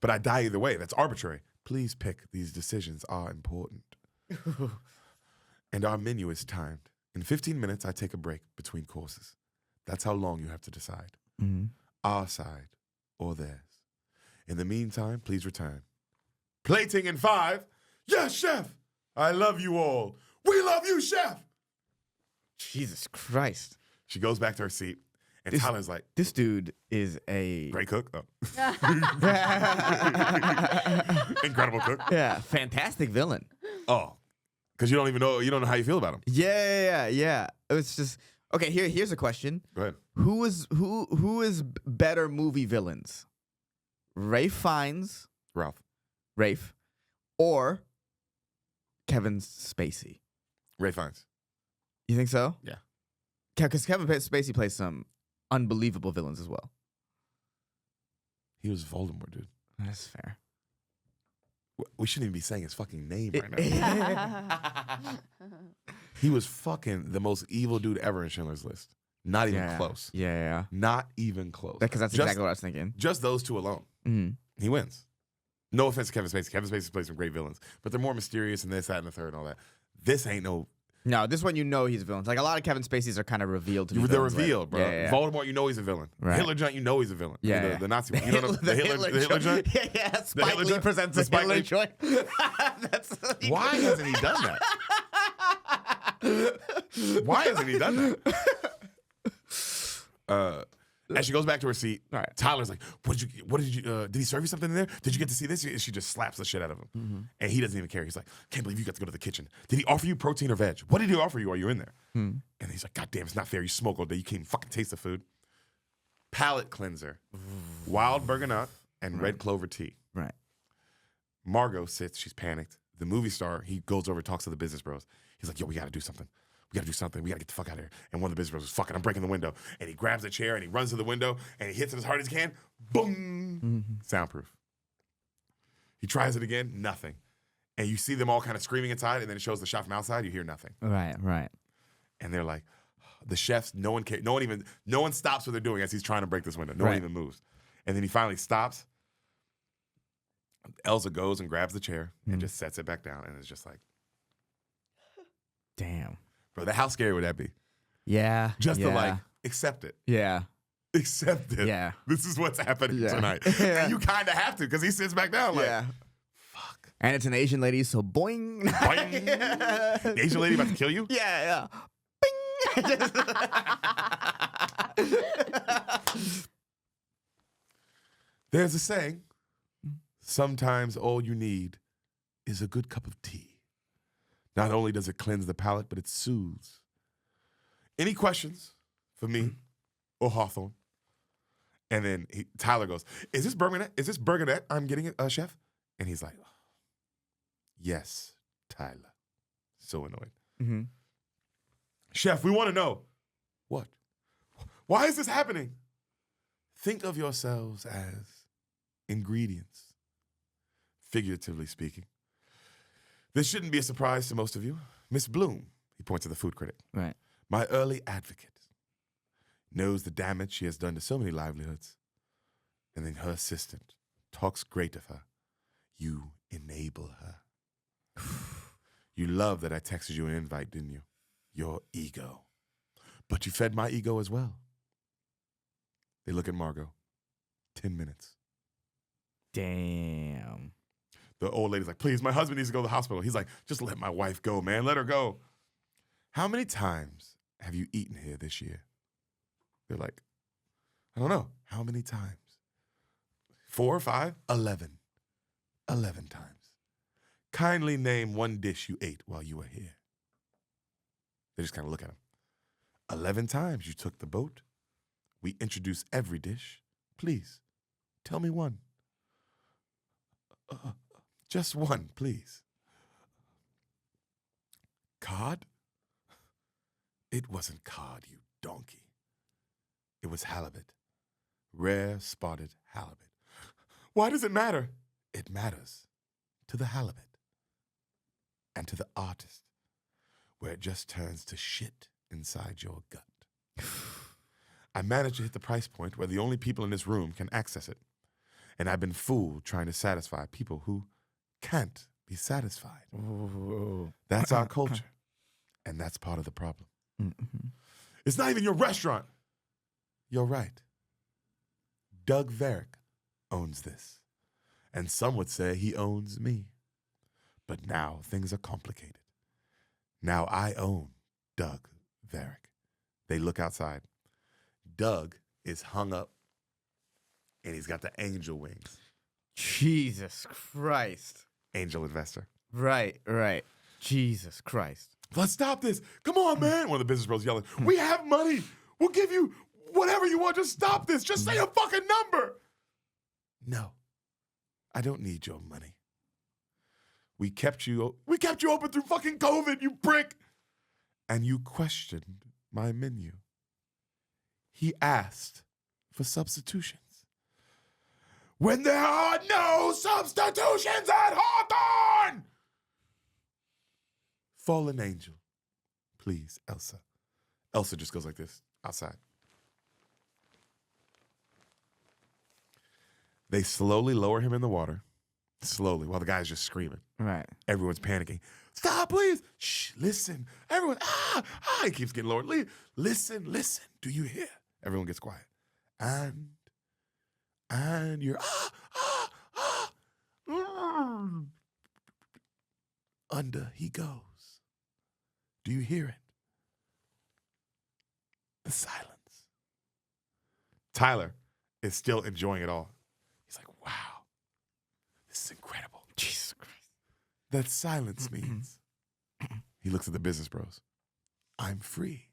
But I die either way. That's arbitrary. Please pick. These decisions are important. And our menu is timed. In 15 minutes, I take a break between courses. That's how long you have to decide. Our side or theirs. In the meantime, please return. Plating in 5. Yes, chef. I love you all. We love you, chef. Jesus Christ. She goes back to her seat, and Tyler's like, This dude is a great cook. Oh. Incredible cook. Yeah, fantastic villain. Oh, because you don't know how you feel about him. Yeah. It's just okay. Here's a question. Go ahead. Who is better movie villains? Rafe Fiennes, Rafe, or Kevin Spacey? Ray Fiennes. You think so? Yeah. Because Kevin Spacey plays some unbelievable villains as well. He was Voldemort, dude. That's fair. We shouldn't even be saying his fucking name right now. He was fucking the most evil dude ever in Schindler's List. Not even close. Yeah. Not even close. Because that's exactly what I was thinking. Just those two alone. He wins. No offense to Kevin Spacey. Kevin Spacey plays some great villains, but they're more mysterious and this, that, and the third and all that. This ain't no. No, this one you know he's villains. Like a lot of Kevin Spacey's are kind of revealed to be They're villains, revealed, right? bro. Yeah. Voldemort, you know he's a villain. Right. Hitler Joint, you know he's a villain. Yeah. The Nazi one. You know the Hitler Joint? Yeah. Spike Lee joint? presents The a Spike Hitler Lee- joint. Why hasn't he done that? Why hasn't he done that? As she goes back to her seat, Right. Tyler's like, did he serve you something in there? Did you get to see this? And she just slaps the shit out of him. And he doesn't even care. He's like, can't believe you got to go to the kitchen. Did he offer you protein or veg? What did he offer you while you were in there? And he's like, God damn, it's not fair. You smoke all day. You can't even fucking taste the food. Palate cleanser, wild bergamot, and red clover tea. Right. Margo sits. She's panicked. The movie star, he goes over, talks to the business bros. He's like, yo, we got to do something. We got to do something. We got to get the fuck out of here. And one of the business bros is, fuck it, I'm breaking the window. And he grabs a chair and he runs to the window and he hits it as hard as he can. Boom. Soundproof. He tries it again. Nothing. And you see them all kind of screaming inside, and then it shows the shot from outside. You hear nothing. Right. And they're like, the chefs, no one stops what they're doing as he's trying to break this window. No one even moves. And then he finally stops. Elsa goes and grabs the chair and just sets it back down. And it's just like, Damn. bro, how scary would that be? Yeah. Just to like, accept it. Yeah. Accept it. Yeah. This is what's happening tonight. Yeah. And you kind of have to because he sits back down like, fuck. And it's an Asian lady, so boing. Boing. The Asian lady about to kill you? Yeah. Bing. There's a saying, sometimes all you need is a good cup of tea. Not only does it cleanse the palate, but it soothes. Any questions for me or Hawthorne? And then Tyler goes, is this Burgonette I'm getting it, chef? And he's like, yes, Tyler. So annoyed. Chef, we want to know. What? Why is this happening? Think of yourselves as ingredients, figuratively speaking. This shouldn't be a surprise to most of you. Miss Bloom, he points to the food critic, Right. my early advocate, knows the damage she has done to so many livelihoods. And then her assistant talks great of her. You enable her. You love that I texted you an invite, didn't you? Your ego. But you fed my ego as well. They look at Margo. 10 minutes. Damn. The old lady's like, please, my husband needs to go to the hospital. He's like, just let my wife go, man. Let her go. How many times have you eaten here this year? They're like, I don't know. How many times? 4 or 5? 11. 11 times. Kindly name one dish you ate while you were here. They just kind of look at him. 11 times you took the boat. We introduce every dish. Please, tell me one. Just one, please. Cod? It wasn't cod, you donkey. It was halibut. Rare spotted halibut. Why does it matter? It matters to the halibut and to the artist, where it just turns to shit inside your gut. I managed to hit the price point where the only people in this room can access it. And I've been fooled trying to satisfy people who can't be satisfied. Ooh. That's our culture. And that's part of the problem. Mm-hmm. It's not even your restaurant. You're right. Doug Deric owns this. And some would say he owns me. But now things are complicated. Now I own Doug Deric. They look outside. Doug is hung up and he's got the angel wings. Jesus Christ. Angel investor. Right. Jesus Christ. Let's stop this. Come on, man. One of the business bros yelling, we have money. We'll give you whatever you want. Just stop this. Just say a fucking number. No, I don't need your money. We kept you open through fucking COVID, you prick. And you questioned my menu. He asked for substitutions. When there are no substitutions at Hawthorne! Fallen angel. Please, Elsa. Elsa just goes like this, outside. They slowly lower him in the water, slowly, while the guy's just screaming. Right. Everyone's panicking. Stop, please. Shh, listen. Everyone, he keeps getting lowered. Listen. Do you hear? Everyone gets quiet. And you're, Under he goes. Do you hear it? The silence. Tyler is still enjoying it all. He's like, wow, this is incredible. Jesus Christ. That silence means. He looks at the business bros. I'm free.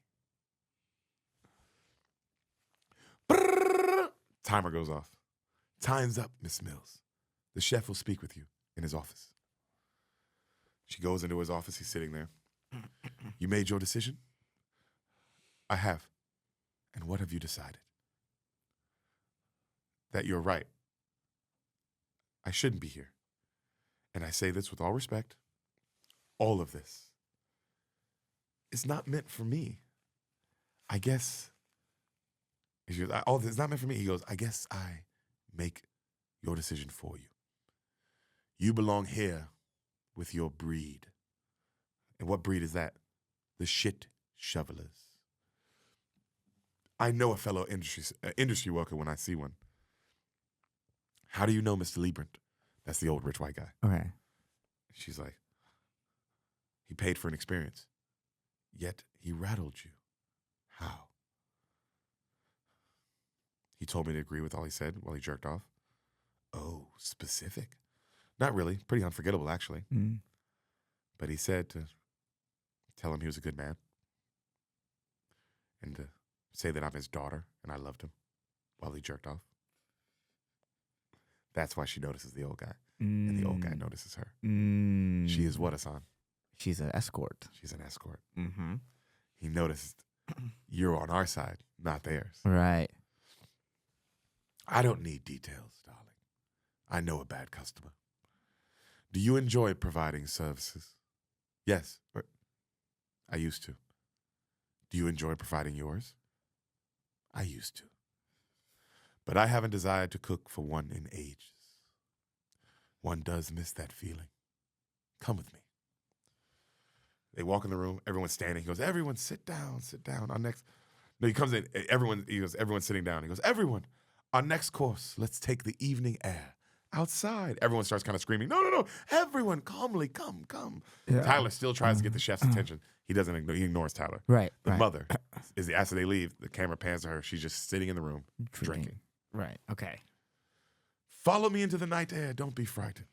Brrr. Timer goes off. Time's up, Miss Mills. The chef will speak with you in his office. She goes into his office. He's sitting there. You made your decision? I have. And what have you decided? That you're right. I shouldn't be here. And I say this with all respect. All of this is not meant for me. I guess, all this is not meant for me. He goes, I guess I make your decision for you. You belong here with your breed. And what breed is that? The shit shovelers. I know a fellow industry worker when I see one. How do you know Mr. Liebrand? That's the old rich white guy. Okay. She's like, he paid for an experience, yet he rattled you. How? He told me to agree with all he said while he jerked off. Oh, specific. Not really. Pretty unforgettable, actually. Mm. But he said to tell him he was a good man and to say that I'm his daughter and I loved him while he jerked off. That's why she notices the old guy. And the old guy notices her. She is what, Ehsan? She's an escort. She's an escort. Mm-hmm. He noticed you're on our side, not theirs. Right. I don't need details, darling. I know a bad customer. Do you enjoy providing services? Yes. I used to. Do you enjoy providing yours? I used to. But I haven't desired to cook for one in ages. One does miss that feeling. Come with me. They walk in the room. Everyone's standing. He goes, everyone sit down, sit down. No, he comes in. He goes, everyone's sitting down. He goes, everyone, our next course, let's take the evening air outside. Everyone starts kind of screaming, no, no, no. Everyone, calmly, come. Yeah. Tyler still tries to get the chef's attention. He doesn't ignore, he ignores Tyler. Right. The right. mother, after they leave, the camera pans to her. She's just sitting in the room, drinking. Right. Okay. Follow me into the night air. Don't be frightened.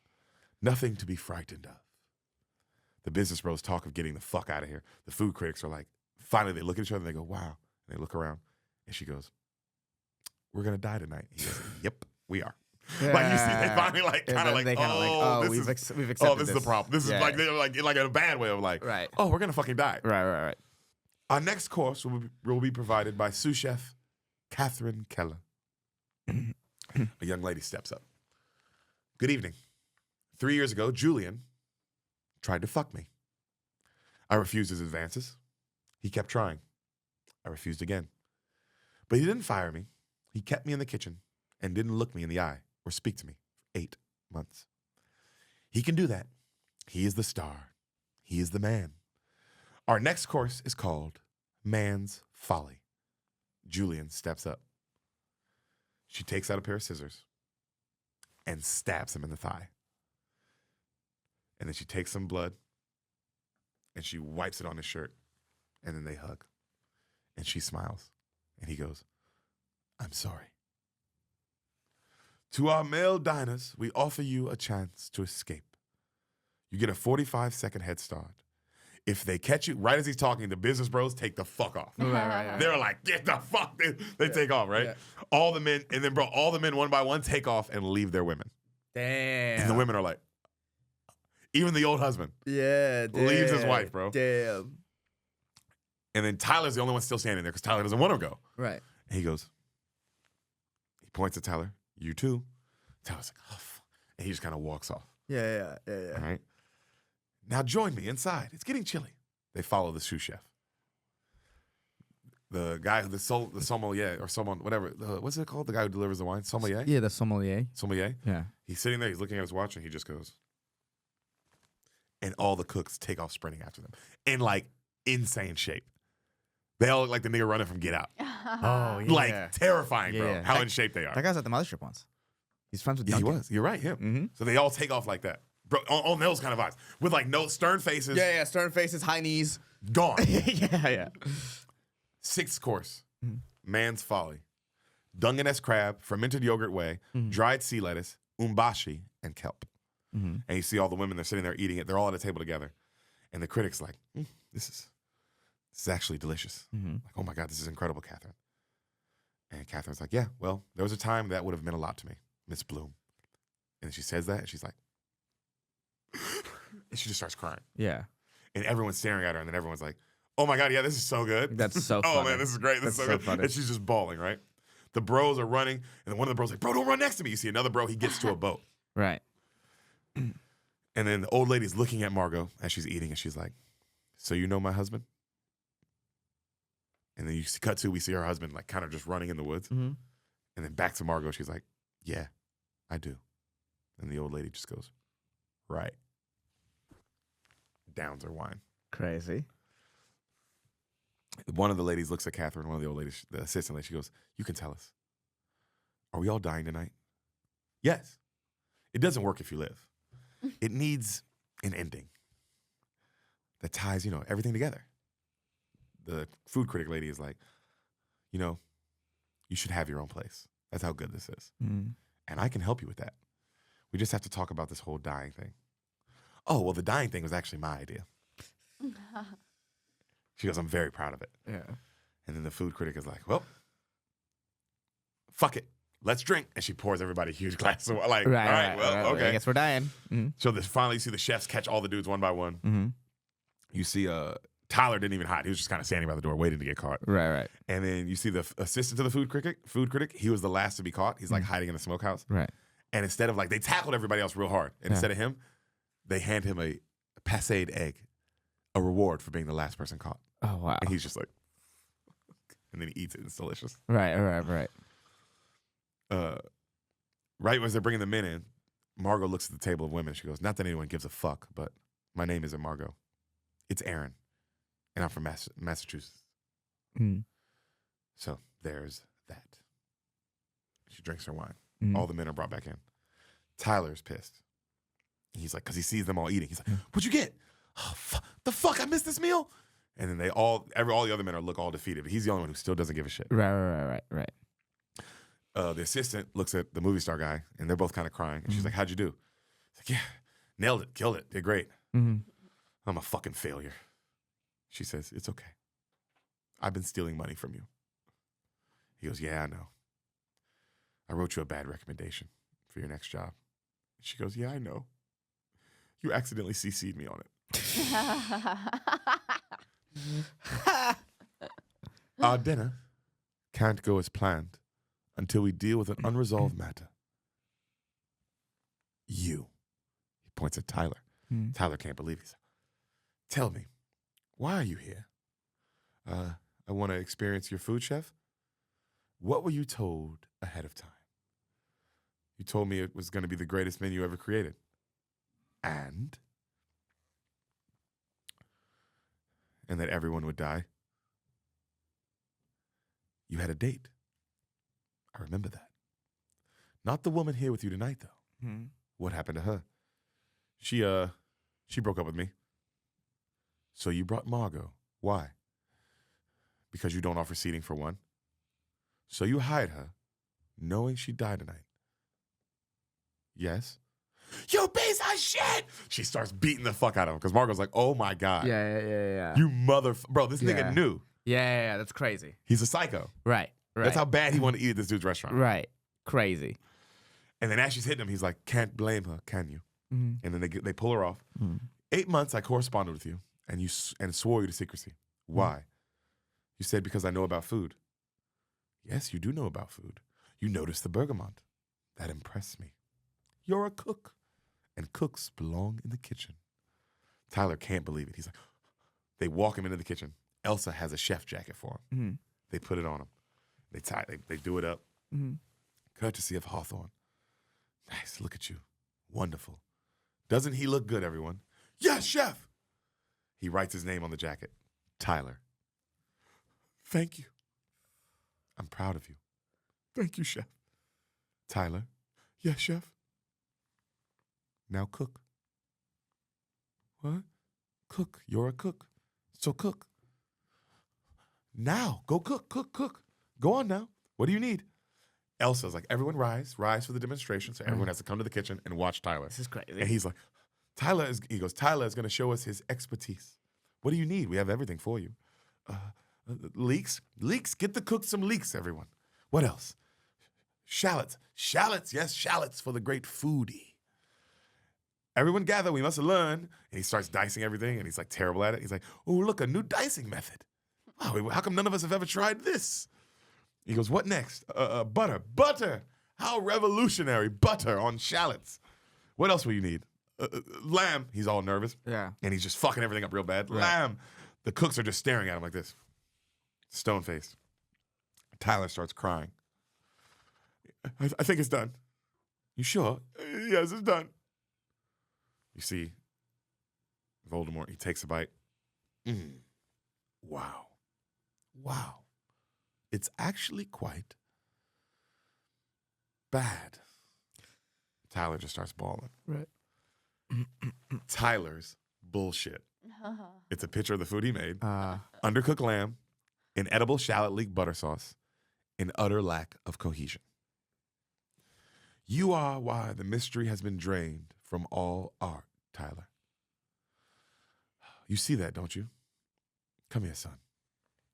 Nothing to be frightened of. The business bros talk of getting the fuck out of here. The food critics are like, finally they look at each other and they go, wow. And they look around and she goes, we're going to die tonight. He goes, yep, we are. Like you see, they finally like kind of like, we've accepted this is the problem. This is like they're like in a bad way of like, right. Oh, we're gonna fucking die. Right. Our next course will be provided by sous chef Catherine Keller. A young lady steps up. Good evening. 3 years ago, Julian tried to fuck me. I refused his advances. He kept trying. I refused again. But he didn't fire me. He kept me in the kitchen and didn't look me in the eye or speak to me for 8 months. He can do that. He is the star. He is the man. Our next course is called Man's Folly. Julian steps up. She takes out a pair of scissors and stabs him in the thigh. And then she takes some blood and she wipes it on his shirt. And then they hug. And she smiles. And he goes, I'm sorry. To our male diners, we offer you a chance to escape. You get a 45-second head start. If they catch you, right as he's talking, the business bros take the fuck off. Right. They're like, get the fuck. They take off, right? Yeah. All the men, and then, bro, all the men one by one take off and leave their women. Damn. And the women are like, even the old husband. Yeah, damn. Leaves his wife, bro. Damn. And then Tyler's the only one still standing there because Tyler doesn't want to go. Right. And he goes, he points at Tyler, you too. Tyler's like, oh, fuck. And he just kind of walks off. Yeah. All right. Now join me inside. It's getting chilly. They follow the sous chef. The guy, the sommelier or someone, whatever. What's it called? The guy who delivers the wine? Sommelier? Yeah, the sommelier. Sommelier? Yeah. He's sitting there. He's looking at his watch and he just goes. And all the cooks take off sprinting after them in like insane shape. They all look like the nigga running from Get Out. Oh, yeah. Like terrifying, bro. Yeah. How in shape they are. That guy's at the mothership once. He's friends with Yeah, he Duncan. was. You're right, him. Mm-hmm. So they all take off like that. Bro, on those kind of vibes. With like no stern faces. Yeah. Stern faces, high knees. Gone. yeah. Sixth course. Man's Folly. Dungeness crab, fermented yogurt whey, dried sea lettuce, umbashi, and kelp. And you see all the women, they're sitting there eating it. They're all at a table together. And the critic's like, this is actually delicious. Like, oh my God, this is incredible, Catherine. And Catherine's like, yeah, well, there was a time that would have meant a lot to me, Miss Bloom. And she says that, and she's like, and she just starts crying. Yeah. And everyone's staring at her, and then everyone's like, oh my God, yeah, this is so good. That's so Oh funny. man, this is great. This is so good. funny. And she's just bawling, right? The bros are running, and then one of the bros is like, bro, don't run next to me. You see another bro, he gets to a boat. Right. And then the old lady's looking at Margo as she's eating, and she's like, so you know my husband? And then you cut to, we see her husband like kind of just running in the woods. And then back to Margo, she's like, yeah, I do. And the old lady just goes, right. Downs her wine. Crazy. One of the ladies looks at Catherine, one of the old ladies, the assistant lady, she goes, you can tell us. Are we all dying tonight? Yes. It doesn't work if you live. It needs an ending that ties, everything together. The food critic lady is like, you should have your own place. That's how good this is. And I can help you with that. We just have to talk about this whole dying thing. Oh, well, the dying thing was actually my idea. She goes, I'm very proud of it. Yeah. And then the food critic is like, well, fuck it. Let's drink. And she pours everybody a huge glass of wine. Like, all right, okay. I guess we're dying. So finally you see the chefs catch all the dudes one by one. You see Tyler didn't even hide. He was just kind of standing by the door waiting to get caught. Right. And then you see the assistant to the food critic, he was the last to be caught. He's like hiding in the smokehouse. Right. And instead of they tackled everybody else real hard. And instead of him, they hand him a passéed egg, a reward for being the last person caught. Oh, wow. And he's just like, and then he eats it. It's delicious. Right. Right as they're bringing the men in, Margo looks at the table of women. She goes, not that anyone gives a fuck, but my name isn't Margo. It's Aaron. And I'm from Massachusetts. So there's that. She drinks her wine. All the men are brought back in. Tyler's pissed. He's like, because he sees them all eating. He's like, what'd you get? Oh, the fuck, I missed this meal? And then all the other men look all defeated, but he's the only one who still doesn't give a shit. Right. The assistant looks at the movie star guy, and they're both kind of crying. And she's like, how'd you do? He's like, yeah, nailed it, killed it, did great. Mm-hmm. I'm a fucking failure. She says, it's okay. I've been stealing money from you. He goes, yeah, I know. I wrote you a bad recommendation for your next job. She goes, yeah, I know. You accidentally CC'd me on it. Our dinner can't go as planned until we deal with an unresolved matter. You. He points at Tyler. Mm. Tyler can't believe it. He's like, tell me, why are you here? I want to experience your food, chef. What were you told ahead of time? You told me it was going to be the greatest menu ever created. And that everyone would die. You had a date. I remember that. Not the woman here with you tonight, though. Mm-hmm. What happened to her? She broke up with me. So you brought Margo. Why? Because you don't offer seating for one. So you hired her, knowing she died tonight. Yes. You piece of shit! She starts beating the fuck out of him because Margo's like, oh my God. Yeah. You bro, this Yeah. nigga knew. Yeah, that's crazy. He's a psycho. Right. That's how bad he wanted to eat at this dude's restaurant. Right. Crazy. And then as she's hitting him, he's like, can't blame her, can you? Mm-hmm. And then they pull her off. 8 months I corresponded with you and swore you to secrecy. Why? You said because I know about food. Yes, you do know about food. You noticed the bergamot. That impressed me. You're a cook. And cooks belong in the kitchen. Tyler can't believe it. He's like, they walk him into the kitchen. Elsa has a chef jacket for him. Mm-hmm. They put it on him. They do it up. Mm-hmm. Courtesy of Hawthorne. Nice, look at you. Wonderful. Doesn't he look good, everyone? Yes, chef. He writes his name on the jacket. Tyler. Thank you. I'm proud of you. Thank you, chef. Tyler. Yes, chef. Now cook. What? Cook. You're a cook. So cook. Now. Go cook. Cook. Go on now. What do you need? Elsa's like, everyone rise for the demonstration. So everyone has to come to the kitchen and watch Tyler. This is crazy. And he's like, Tyler is going to show us his expertise. What do you need? We have everything for you. Leeks? Leeks? Get the cook some leeks, everyone. What else? Shallots. Shallots. Yes, shallots for the great foodie. Everyone gather, we must learn. And he starts dicing everything, and he's like terrible at it. He's like, oh, look, a new dicing method. Wow, how come none of us have ever tried this? He goes, what next? Butter. Butter! How revolutionary. Butter on shallots. What else will you need? Lamb. He's all nervous. Yeah. And he's just fucking everything up real bad. Right. Lamb. The cooks are just staring at him like this. Stone-faced. Tyler starts crying. I think it's done. You sure? Yes, it's done. You see Voldemort, he takes a bite. Wow. It's actually quite bad. Tyler just starts bawling. Right. Tyler's bullshit. It's a picture of the food he made. Undercooked lamb, inedible shallot leek butter sauce, in utter lack of cohesion. You are why the mystery has been drained from all art, Tyler. You see that, don't you? Come here, son.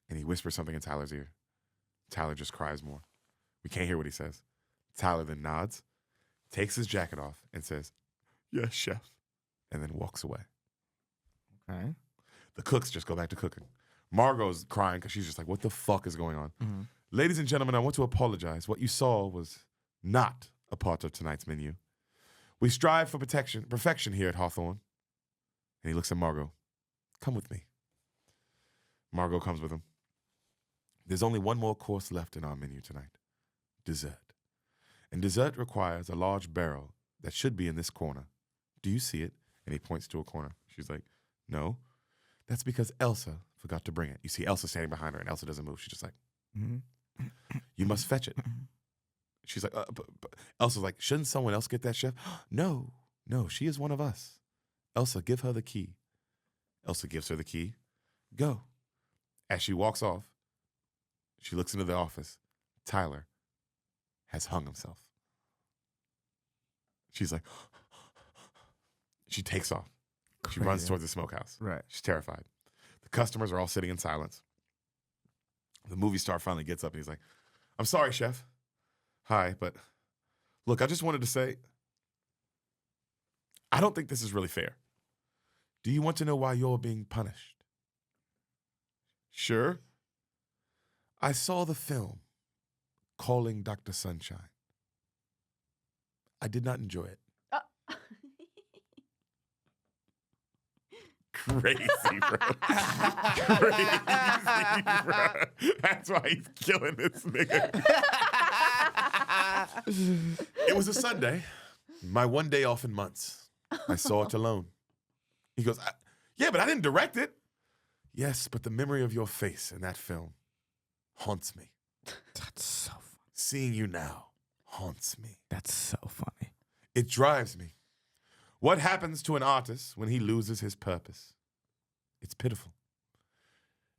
And he whispers something in Tyler's ear. Tyler just cries more. We can't hear what he says. Tyler then nods, takes his jacket off, and says, yes, chef, and then walks away. Okay. The cooks just go back to cooking. Margot's crying because she's just like, what the fuck is going on? Mm-hmm. Ladies and gentlemen, I want to apologize. What you saw was not a part of tonight's menu. We strive for perfection here at Hawthorne. And he looks at Margot. Come with me. Margot comes with him. There's only one more course left in our menu tonight. Dessert. And dessert requires a large barrel that should be in this corner. Do you see it? And he points to a corner. She's like, no. That's because Elsa forgot to bring it. You see Elsa standing behind her, and Elsa doesn't move. She's just like, you must fetch it. She's like, Elsa's like, shouldn't someone else get that, chef? No, she is one of us. Elsa, give her the key. Elsa gives her the key. Go. As she walks off, she looks into the office. Tyler has hung himself. She's like, she takes off. She runs towards the smokehouse. Right. She's terrified. The customers are all sitting in silence. The movie star finally gets up and he's like, I'm sorry, chef. Hi, but look, I just wanted to say, I don't think this is really fair. Do you want to know why you're being punished? Sure. I saw the film, Calling Dr. Sunshine. I did not enjoy it. Crazy, bro. Crazy, bro. That's why he's killing this nigga. It was a Sunday, my one day off in months. I saw it alone. He goes, yeah, but I didn't direct it. Yes, but the memory of your face in that film haunts me. That's so funny. Seeing you now haunts me. That's so funny. It drives me. What happens to an artist when he loses his purpose? It's pitiful.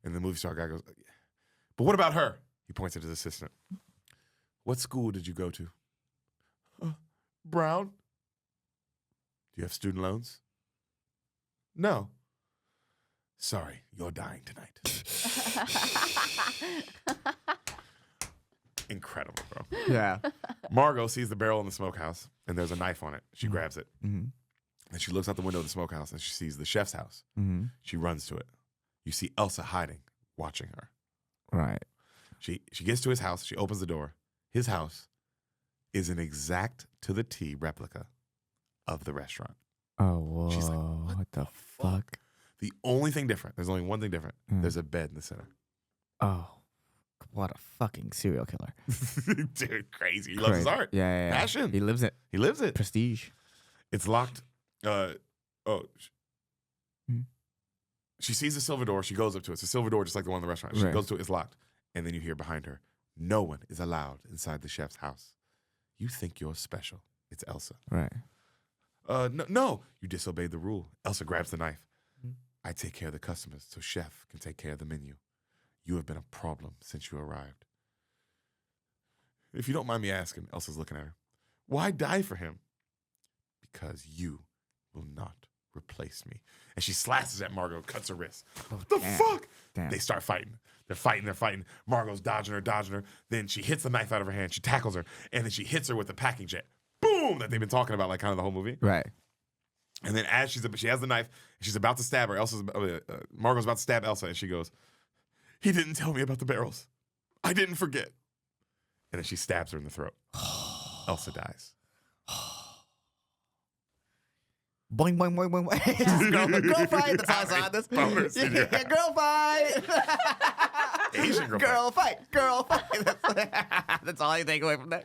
And the movie star guy goes, but what about her? He points at his assistant. What school did you go to? Brown. Do you have student loans? No. Sorry, you're dying tonight. Incredible, bro. Yeah. Margo sees the barrel in the smokehouse, and there's a knife on it. She grabs it. Mm-hmm. And she looks out the window of the smokehouse, and she sees the chef's house. Mm-hmm. She runs to it. You see Elsa hiding, watching her. Right. She gets to his house. She opens the door. His house is an exact to the T replica of the restaurant. Oh, whoa. She's like, what the fuck? The only thing different, there's only one thing different. Mm. There's a bed in the center. Oh, what a fucking serial killer. Dude, crazy. He loves his art. Yeah. Passion. He lives it. He lives it. Prestige. It's locked. Hmm. She sees the silver door. She goes up to it. It's a silver door just like the one in the restaurant. She Right. goes to it. It's locked. And then you hear behind her, no one is allowed inside the chef's house. You think you're special. It's Elsa. Right. No, you disobeyed the rule. Elsa grabs the knife. Mhm. I take care of the customers so chef can take care of the menu. You have been a problem since you arrived. If you don't mind me asking, Elsa's looking at her, why die for him? Because you will not replace me. And she slashes at Margo, cuts her wrist. What the fuck? Damn. They start fighting. They're fighting. Margo's dodging her. Then she hits the knife out of her hand. She tackles her. And then she hits her with the packing jet. Boom! That they've been talking about like kind of the whole movie. Right. And then as she has the knife, and she's about to stab her. Margo's about to stab Elsa, and she goes, he didn't tell me about the barrels. I didn't forget. And then she stabs her in the throat. Elsa dies. Boing, boing, boing, boing, boing. girl fight. That's how I saw this. Boners in your Yeah, girl fight. Asian girl Girl fight. Girl fight. That's all I take away from that.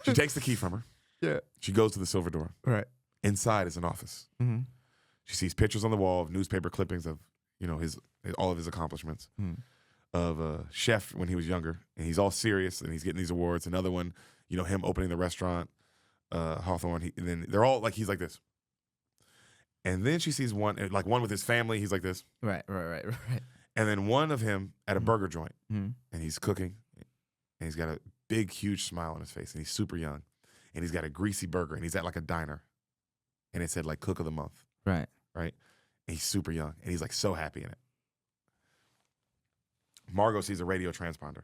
She takes the key from her. Yeah. She goes to the silver door. Right. Inside is an office. Mm-hmm. She sees pictures on the wall of newspaper clippings of, all of his accomplishments. Mm. Of a chef when he was younger, and he's all serious, and he's getting these awards. Another one, him opening the restaurant, Hawthorne. And then they're all like, he's like this. And then she sees one with his family. He's like this. Right. And then one of him at a burger joint, Mm-hmm. and he's cooking, and he's got a big, huge smile on his face, and he's super young, and he's got a greasy burger, and he's at like a diner, and it said like cook of the month, Right. right? And he's super young, and he's like so happy in it. Margo sees a radio transponder.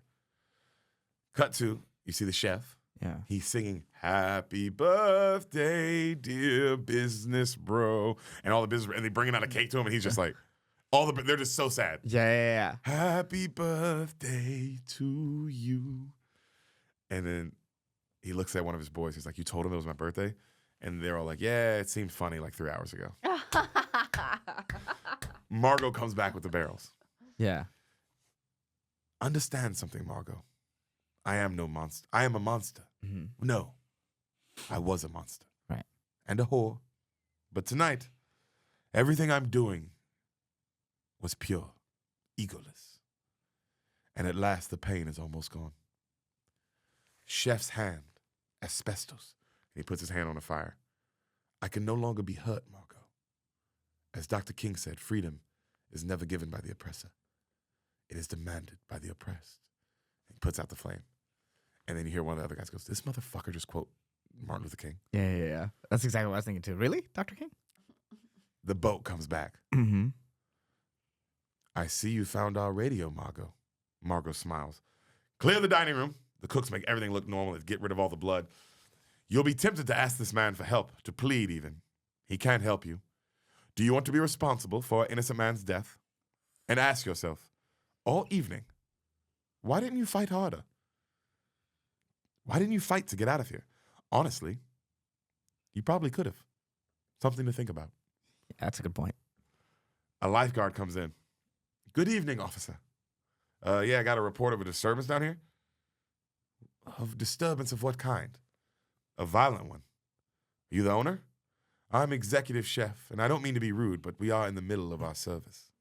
Cut to, you see the chef. Yeah. He's singing, happy birthday, dear business bro. And all the business, and they bringing out a cake to him, and he's just like, they're just so sad. Yeah. Happy birthday to you. And then he looks at one of his boys. He's like, you told him it was my birthday? And they're all like, yeah, it seemed funny like 3 hours ago. Margo comes back with the barrels. Yeah. Understand something, Margo. I am no monster. I am a monster. Mm-hmm. No, I was a monster. Right. And a whore. But tonight, everything I'm doing was pure, egoless. And at last, the pain is almost gone. Chef's hand, asbestos. And he puts his hand on the fire. I can no longer be hurt, Margo. As Dr. King said, freedom is never given by the oppressor. It is demanded by the oppressed. He puts out the flame. And then you hear one of the other guys goes, this motherfucker just quote Martin Luther King. Yeah. That's exactly what I was thinking too. Really, Dr. King? The boat comes back. Mm-hmm. I see you found our radio, Margo. Margo smiles. Clear the dining room. The cooks make everything look normal and get rid of all the blood. You'll be tempted to ask this man for help, to plead even. He can't help you. Do you want to be responsible for an innocent man's death? And ask yourself, all evening, why didn't you fight harder? Why didn't you fight to get out of here? Honestly, you probably could have. Something to think about. That's a good point. A lifeguard comes in. Good evening, officer. Yeah, I got a report of a disturbance down here. Of disturbance of what kind? A violent one. Are you the owner? I'm executive chef, and I don't mean to be rude, but we are in the middle of our service.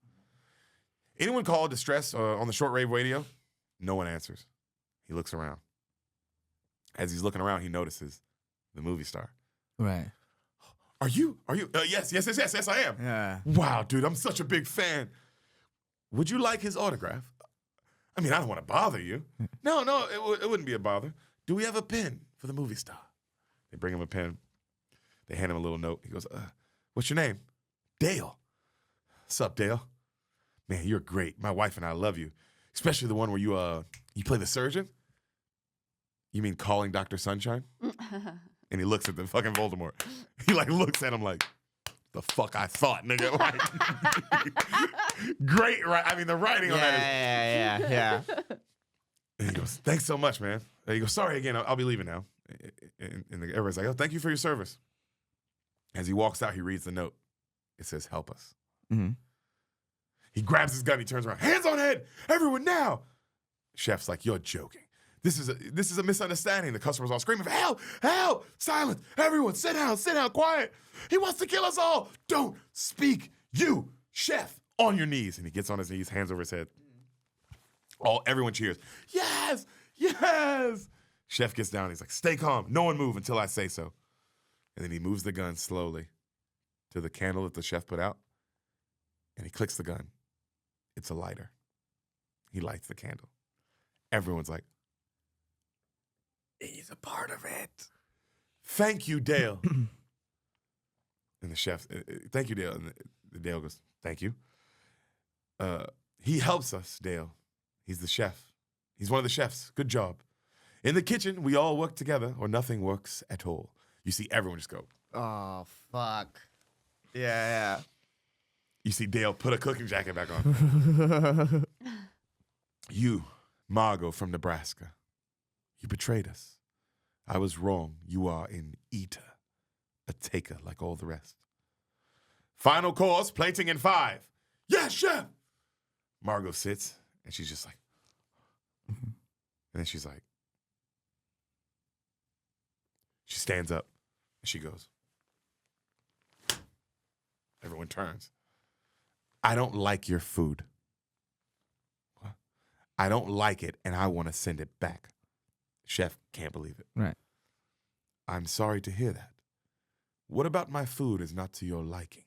Anyone call distress on the shortwave radio? No one answers. He looks around. As he's looking around, he notices the movie star. Right. Are you? Yes, I am. Yeah. Wow, dude, I'm such a big fan. Would you like his autograph? I mean, I don't want to bother you. No, it wouldn't be a bother. Do we have a pen for the movie star? They bring him a pen. They hand him a little note. He goes, what's your name? Dale. What's up, Dale? Man, you're great. My wife and I love you. Especially the one where you play the surgeon. You mean Calling Dr. Sunshine? And he looks at the fucking Voldemort. He like looks at him like, the fuck I thought, nigga. Like, great, right? I mean, the writing on that is. Yeah. And he goes, thanks so much, man. And he goes, sorry again, I'll be leaving now. And everybody's like, oh, thank you for your service. As he walks out, he reads the note. It says, help us. Mm-hmm. He grabs his gun, he turns around, hands on head, everyone now. Chef's like, you're joking. This is a misunderstanding. The customers all screaming, help, silence, everyone, sit down, quiet. He wants to kill us all. Don't speak. You, chef, on your knees. And he gets on his knees, hands over his head. Everyone cheers. Yes. Chef gets down. He's like, stay calm. No one move until I say so. And then he moves the gun slowly to the candle that the chef put out. And he clicks the gun. It's a lighter. He lights the candle. Everyone's like, he's a part of it. Thank you, Dale. And the chef, thank you, Dale. And the Dale goes, thank you. He helps us, Dale. He's the chef. He's one of the chefs. Good job. In the kitchen, we all work together or nothing works at all. You see everyone just go. Oh, fuck. Yeah. You see Dale put a cooking jacket back on. You, Margo from Nebraska, you betrayed us. I was wrong. You are an eater, a taker like all the rest. Final course, plating in 5. Yes, chef! Margo sits, and she's just like, and then she's like, she stands up, and she goes. Everyone turns. I don't like your food. What? I don't like it, and I want to send it back. Chef can't believe it. Right. I'm sorry to hear that. What about my food is not to your liking?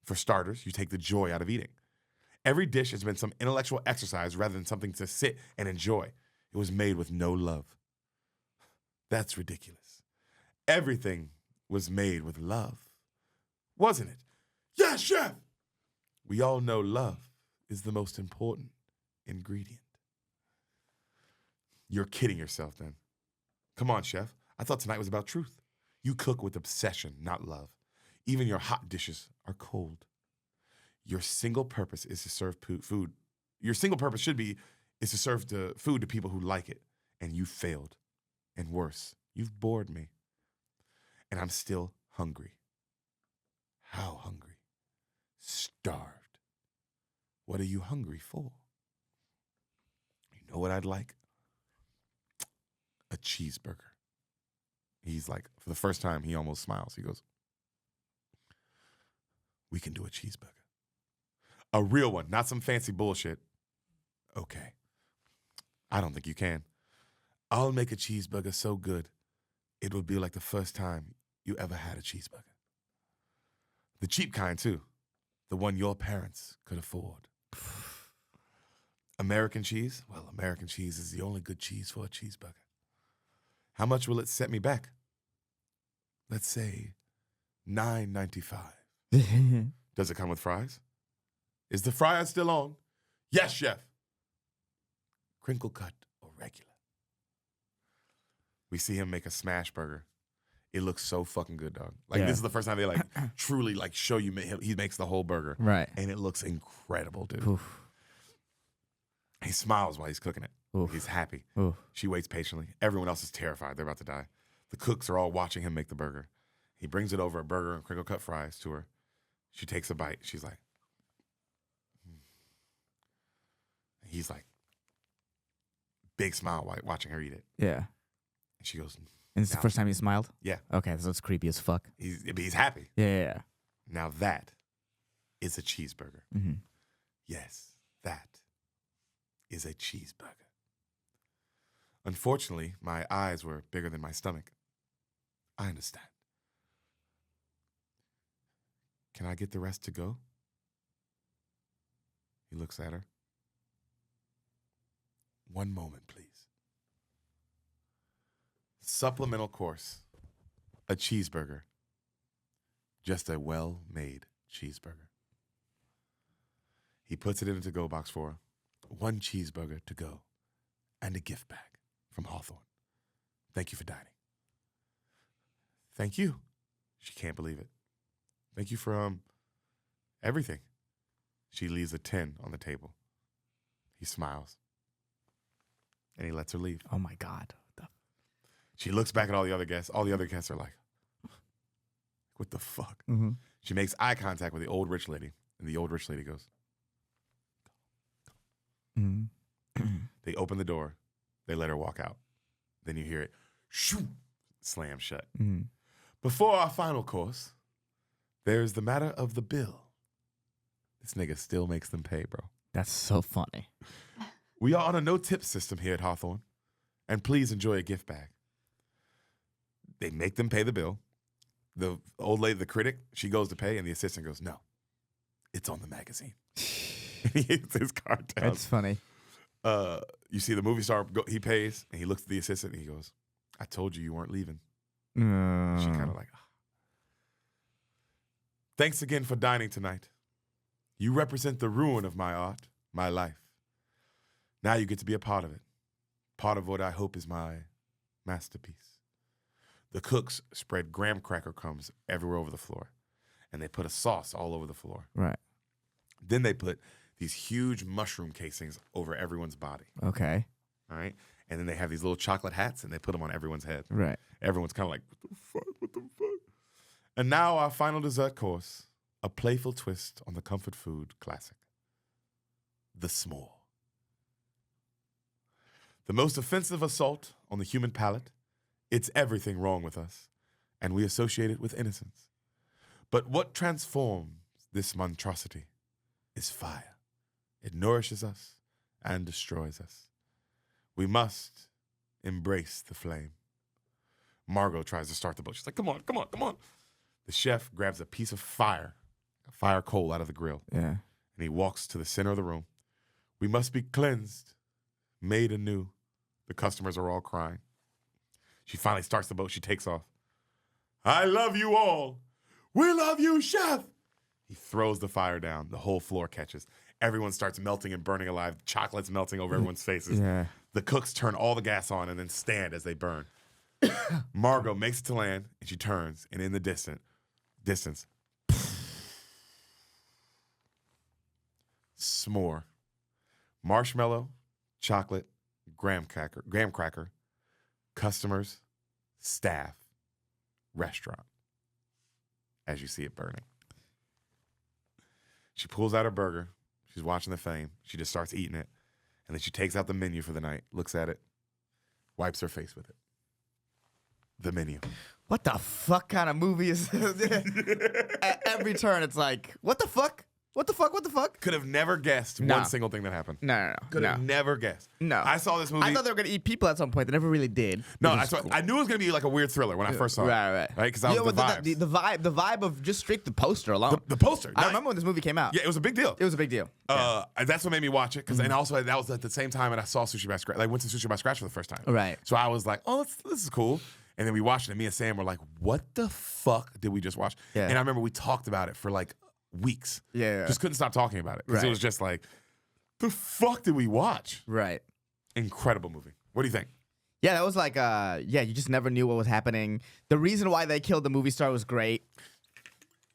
For starters, you take the joy out of eating. Every dish has been some intellectual exercise rather than something to sit and enjoy. It was made with no love. That's ridiculous. Everything was made with love, wasn't it? Yes, chef! We all know love is the most important ingredient. You're kidding yourself then. Come on, chef. I thought tonight was about truth. You cook with obsession, not love. Even your hot dishes are cold. Your single purpose is to serve food. Your single purpose should be is to serve the food to people who like it. And you failed. And worse, you've bored me. And I'm still hungry. How hungry? Starved. What are you hungry for? You know what I'd like? A cheeseburger. He's like, for the first time, he almost smiles. He goes, we can do a cheeseburger. A real one, not some fancy bullshit. Okay. I don't think you can. I'll make a cheeseburger so good, it will be like the first time you ever had a cheeseburger. The cheap kind, too. The one your parents could afford. American cheese? Well, American cheese is the only good cheese for a cheeseburger. How much will it set me back? Let's say $9.95. Does it come with fries? Is the fryer still on? Yes, chef. Crinkle cut or regular? We see him make a smash burger. It looks so fucking good, dog. Like, Yeah. this is the first time they, like, truly, like, show you he makes the whole burger. Right. And it looks incredible, dude. Oof. He smiles while he's cooking it. Oof. He's happy. Oof. She waits patiently. Everyone else is terrified. They're about to die. The cooks are all watching him make the burger. He brings it over a burger and crinkle cut fries to her. She takes a bite. She's like, He's like, big smile while watching her eat it. Yeah. And she goes, And it's the first time he smiled? yeah. Okay, so it's creepy as fuck. He's happy. Yeah. Now that is a cheeseburger. Mm-hmm. Yes, that is a cheeseburger. Unfortunately, my eyes were bigger than my stomach. I understand. Can I get the rest to go? He looks at her. One moment, please. Supplemental course. A cheeseburger. Just a well-made cheeseburger. He puts it in a to-go box for her. One cheeseburger to go. And a gift bag from Hawthorne. Thank you for dining. Thank you. She can't believe it. Thank you for everything. She leaves a 10 on the table. He smiles. And he lets her leave. Oh my God. She looks back at all the other guests. All the other guests are like, what the fuck? Mm-hmm. She makes eye contact with the old rich lady. And the old rich lady goes, Mm-hmm. they open the door. They let her walk out. Then you hear it, shoo, slam shut. Mm-hmm. Before our final course, there's the matter of the bill. This nigga still makes them pay, bro. That's so funny. We are on a no-tip system here at Hawthorne, and please enjoy a gift bag. They make them pay the bill. The old lady, the critic, she goes to pay, and the assistant goes, no, it's on the magazine. He hits his card down. That's funny. You see the movie star, he pays, and he looks at the assistant, and he goes, I told you weren't leaving. She kind of like, ah. Thanks again for dining tonight. You represent the ruin of my art, my life. Now you get to be a part of it. Part of what I hope is my masterpiece. The cooks spread graham cracker crumbs everywhere over the floor, and they put a sauce all over the floor. Right. Then they put these huge mushroom casings over everyone's body. Okay. All right? And then they have these little chocolate hats, and they put them on everyone's head. Right. Everyone's kind of like, what the fuck, what the fuck? And now our final dessert course, a playful twist on the comfort food classic, the s'more. The most offensive assault on the human palate. It's everything wrong with us, and we associate it with innocence. But what transforms this monstrosity is fire. It nourishes us and destroys us. We must embrace the flame. Margo tries to start the boat. She's like, come on, come on, come on. The chef grabs a piece of fire, a fire coal out of the grill, Yeah. and he walks to the center of the room. We must be cleansed, made anew. The customers are all crying. She finally starts the boat. She takes off. I love you all. We love you, chef. He throws the fire down. The whole floor catches. Everyone starts melting and burning alive. Chocolate's melting over everyone's faces. Yeah. The cooks turn all the gas on and then stand as they burn. Margo makes it to land, and she turns, and in the distance, s'more, marshmallow, chocolate, graham cracker, customers, staff, restaurant, as you see it burning. She pulls out her burger. She's watching the flame. She just starts eating it. And then she takes out the menu for the night, looks at it, wipes her face with it. The menu. What the fuck kind of movie is this? At every turn, it's like, what the fuck? What the fuck? What the fuck? Could have never guessed No. one single thing that happened. No. Could have never guessed. No. I saw this movie. I thought they were gonna eat people at some point. They never really did. No, which I, is saw, cool. I knew it was gonna be like a weird thriller when I first saw it. Right. Right, because that was the vibes. The vibe of just straight the poster alone. The poster. I remember when this movie came out. Yeah, it was a big deal. It was a big deal. That's what made me watch it. And also that was at the same time that I saw Sushi by Scratch. Like went to Sushi by Scratch for the first time. Right. So I was like, oh, this is cool. And then we watched it, and me and Sam were like, what the fuck did we just watch? Yeah. And I remember we talked about it for like weeks. Yeah. Just couldn't stop talking about it. Because Right. it was just like, the fuck did we watch? Right. Incredible movie. What do you think? Yeah, that was like, you just never knew what was happening. The reason why they killed the movie star was great.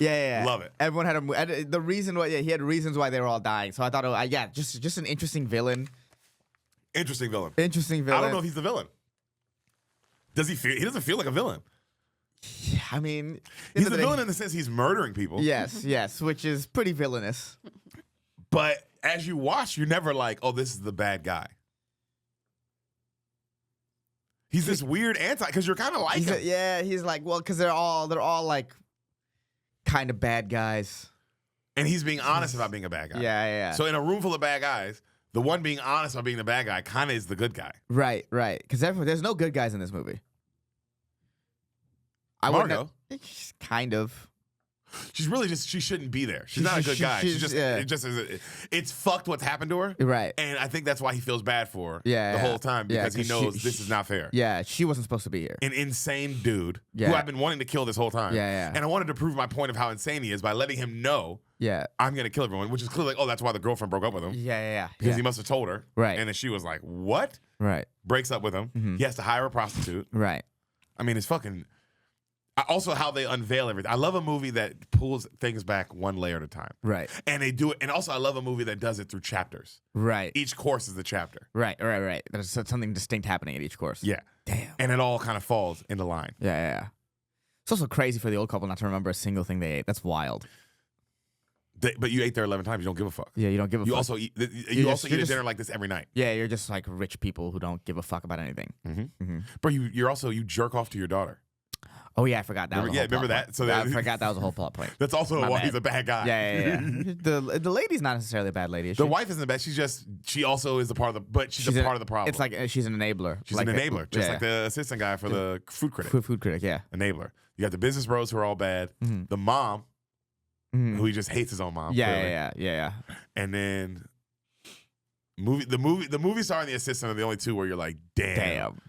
Yeah. Love it. Everyone had the reason why. Yeah, he had reasons why they were all dying. So I thought, just an interesting villain. Interesting villain. Interesting villain. I don't know if he's the villain. Does he feel? He doesn't feel like a villain. Yeah, I mean, He's the villain in the sense he's murdering people. Yes, which is pretty villainous. But as you watch, you're never like, oh, this is the bad guy. He's this weird anti, because you're kind of like him. He's like, well, because they're all like kind of bad guys. And he's being honest about being a bad guy. Yeah. So in a room full of bad guys, the one being honest about being the bad guy kind of is the good guy. Right. Because there's no good guys in this movie. Margo? Kind of. She's really she shouldn't be there. She's not a good guy. It's fucked what's happened to her. Right. And I think that's why he feels bad for her Yeah, the yeah. whole time, because he 'cause knows this is not fair. Yeah, she wasn't supposed to be here. An insane dude who Yeah. I've been wanting to kill this whole time. Yeah. And I wanted to prove my point of how insane he is by letting him know Yeah. I'm going to kill everyone, which is clearly like, oh, that's why the girlfriend broke up with him. Yeah. Because he must have told her. Right. And then she was like, what? Right. Breaks up with him. He has to hire a prostitute. Right. I mean, it's fucking... Also, how they unveil everything. I love a movie that pulls things back one layer at a time. Right. And they do it. And also, I love a movie that does it through chapters. Right. Each course is the chapter. Right. There's something distinct happening at each course. Yeah. Damn. And it all kind of falls into line. Yeah. It's also crazy for the old couple not to remember a single thing they ate. That's wild. But you ate there 11 times. You don't give a fuck. Yeah, you don't give a You fuck. also eat. You You're also just- eat a dinner like this every night. Yeah, you're just like rich people who don't give a fuck about anything. But you jerk off to your daughter. Oh yeah, I forgot that. Remember- was a whole remember plot that? So point. that- I forgot that was a whole plot point. That's also My why bad. he's a bad guy. Yeah. The lady's not necessarily a bad lady. Is The she? wife isn't the best. She also is the part of the. But she's a part of the problem. It's like she's an enabler. she's like an enabler, just like the assistant guy for the food critic. food critic. Yeah. Enabler. You got the business bros who are all bad. The mom, who he just hates his own mom. clearly. Yeah. And then the movie star and the assistant are the only two where you're like, damn.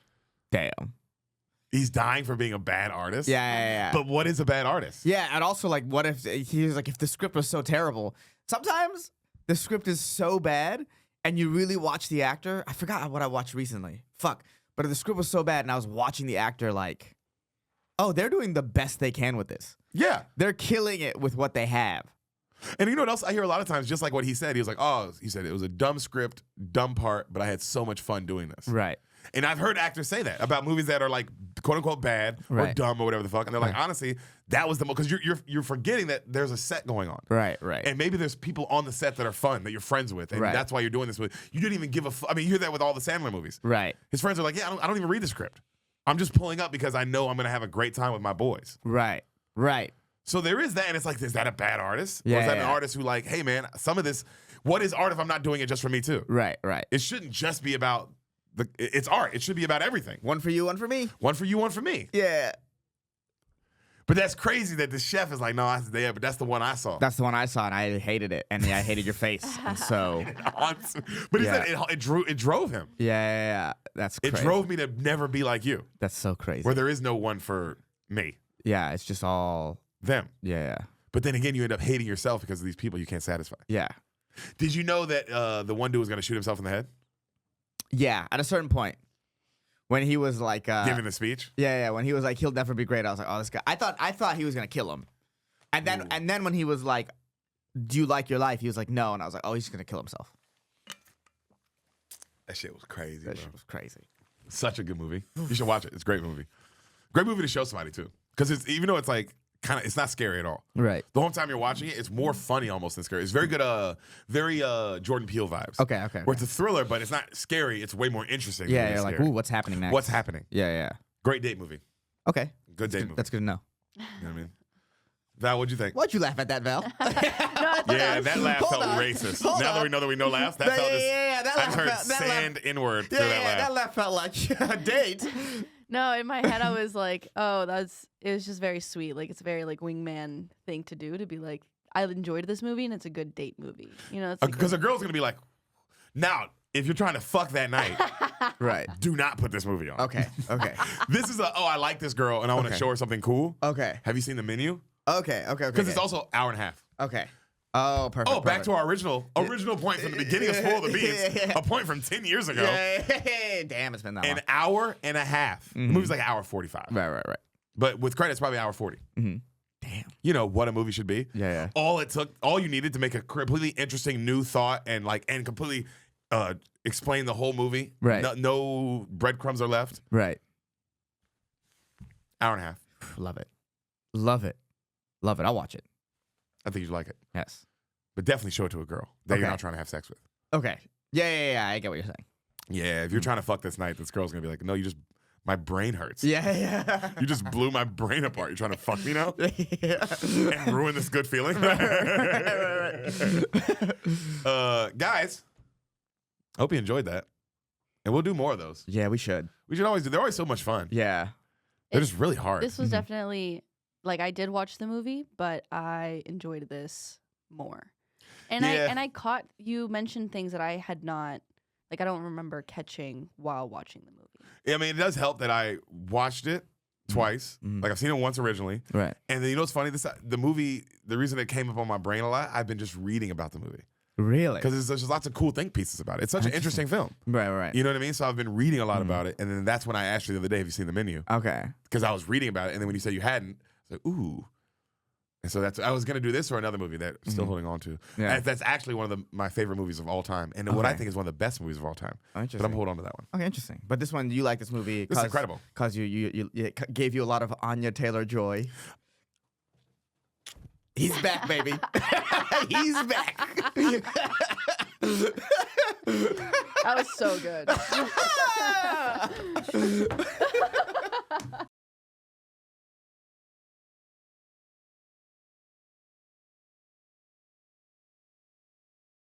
He's dying for being a bad artist. Yeah. But what is a bad artist? Yeah, and also like, what if he was like, if the script was so terrible? Sometimes the script is so bad, and you really watch the actor. I forgot what I watched recently. Fuck. But if the script was so bad, and I was watching the actor like, oh, they're doing the best they can with this. Yeah. They're killing it with what they have. And you know what else I hear a lot of times, just like what he said, he was like, oh, he said it was a dumb script, dumb part, but I had so much fun doing this. Right. And I've heard actors say that about movies that are like quote unquote bad or Right. dumb or whatever the fuck. And they're like, honestly, that was the most, because you're forgetting that there's a set going on. Right. And maybe there's people on the set that are fun, that you're friends with. And Right. that's why you're doing this. You didn't even give a I mean, you hear that with all the Sandler movies. Right. His friends are like, yeah, I don't even read the script. I'm just pulling up because I know I'm going to have a great time with my boys. Right. So there is that, and it's like, is that a bad artist? Or Yeah, is that an yeah. artist who like, hey man, some of this, what is art if I'm not doing it just for me too? Right. It shouldn't just be about it's art. It should be about everything. One for you, one for me. One for you, one for me. Yeah. But that's crazy that the chef is like, no, but that's the one I saw. That's the one I saw, and I hated it, and I hated your face, and so But he Yeah. said it drove him. yeah. That's It crazy. drove me to never be like you, That's so crazy. where there is no one for me, Yeah, it's just all them. yeah. But then again, you end up hating yourself because of these people you can't satisfy. Yeah. Did you know that the one dude was going to shoot himself in the head? Yeah, at a certain point. When he was like Giving the speech? Yeah, when he was like, he'll never be great, I was like, oh, this guy. I thought he was gonna kill him. And then when he was like, do you like your life? He was like, no, and I was like, oh, he's gonna kill himself. That shit was crazy, That bro. shit was crazy. Such a good movie. You should watch it. It's a great movie. Great movie to show somebody too. Because it's even though it's like it's not scary at all. Right. The whole time you're watching it, it's more funny almost than scary. It's very good, very Jordan Peele vibes. Okay. Where it's a thriller, but it's not scary. It's way more interesting. than Yeah, it's you're like, scary. ooh, what's happening next? What's happening? Yeah. Great date movie. Okay. Good date movie. That's good to know. You know what I mean? Val, what'd you think? Why'd you laugh at that, Val? No, I thought Yeah, that laugh Hold felt on. racist. Hold Now that on. we know laughs, that felt just. that I just laugh heard felt- that sand laugh- inward through Yeah, that laugh. that laugh felt like a date. No, in my head I was like, oh, it was just very sweet. Like it's a very like wingman thing to do, to be like, I enjoyed this movie and it's a good date movie. You know, it's like Because a girl's gonna be like, now, if you're trying to fuck that night, Right. do not put this movie on. Okay. This is I like this girl and I want to Okay. show her something cool. Okay. Have you seen the menu? Okay. Because it's also hour and a half. Okay. Oh, perfect. Oh, back to our original point from the beginning of Spoil the Beans. Yeah. A point from 10 years ago. Yeah. Damn, it's been that long. An hour and a half. The movie's like hour 45. Right. But with credits, probably hour 40. Damn. You know what a movie should be. Yeah. All you needed to make a completely interesting new thought and completely explain the whole movie. Right. No breadcrumbs are left. Right. Hour and a half. Love it. I'll watch it. I think you'd like it. Yes. But definitely show it to a girl that you're Okay. not trying to have sex with. Okay. Yeah. I get what you're saying. Yeah, if you're trying to fuck this night, this girl's gonna be like, no, my brain hurts. Yeah. You just blew my brain apart. You're trying to fuck me now Yeah. and ruin this good feeling. Guys, hope you enjoyed that, and we'll do more of those. Yeah, we should. We should always do. They're always so much fun. Yeah. They're just really hard. this was definitely like, I did watch the movie, but I enjoyed this more. And Yeah. I caught you mentioned things that I had not, like I don't remember catching while watching the movie. I mean, it does help that I watched it twice. Mhm. Like I've seen it once originally, Right. and then you know what's funny? The movie, the reason it came up on my brain a lot, I've been just reading about the movie Really? because there's lots of cool think pieces about it. It's such an interesting film. Right. You know what I mean? So I've been reading a lot about it, and then that's when I asked you the other day, have you seen the menu? Okay. Because I was reading about it, and then when you said you hadn't, I was like, ooh. And so I was gonna do this or another movie that I'm still holding on to. Yeah. And that's actually one of my favorite movies of all time, and what I Okay. think is one of the best movies of all time. Oh, interesting. But I'm holding on to that one. Okay, interesting. But this one, you like this movie? This is incredible. Because it gave you a lot of Anya Taylor joy. He's back, baby. He's back. That was so good.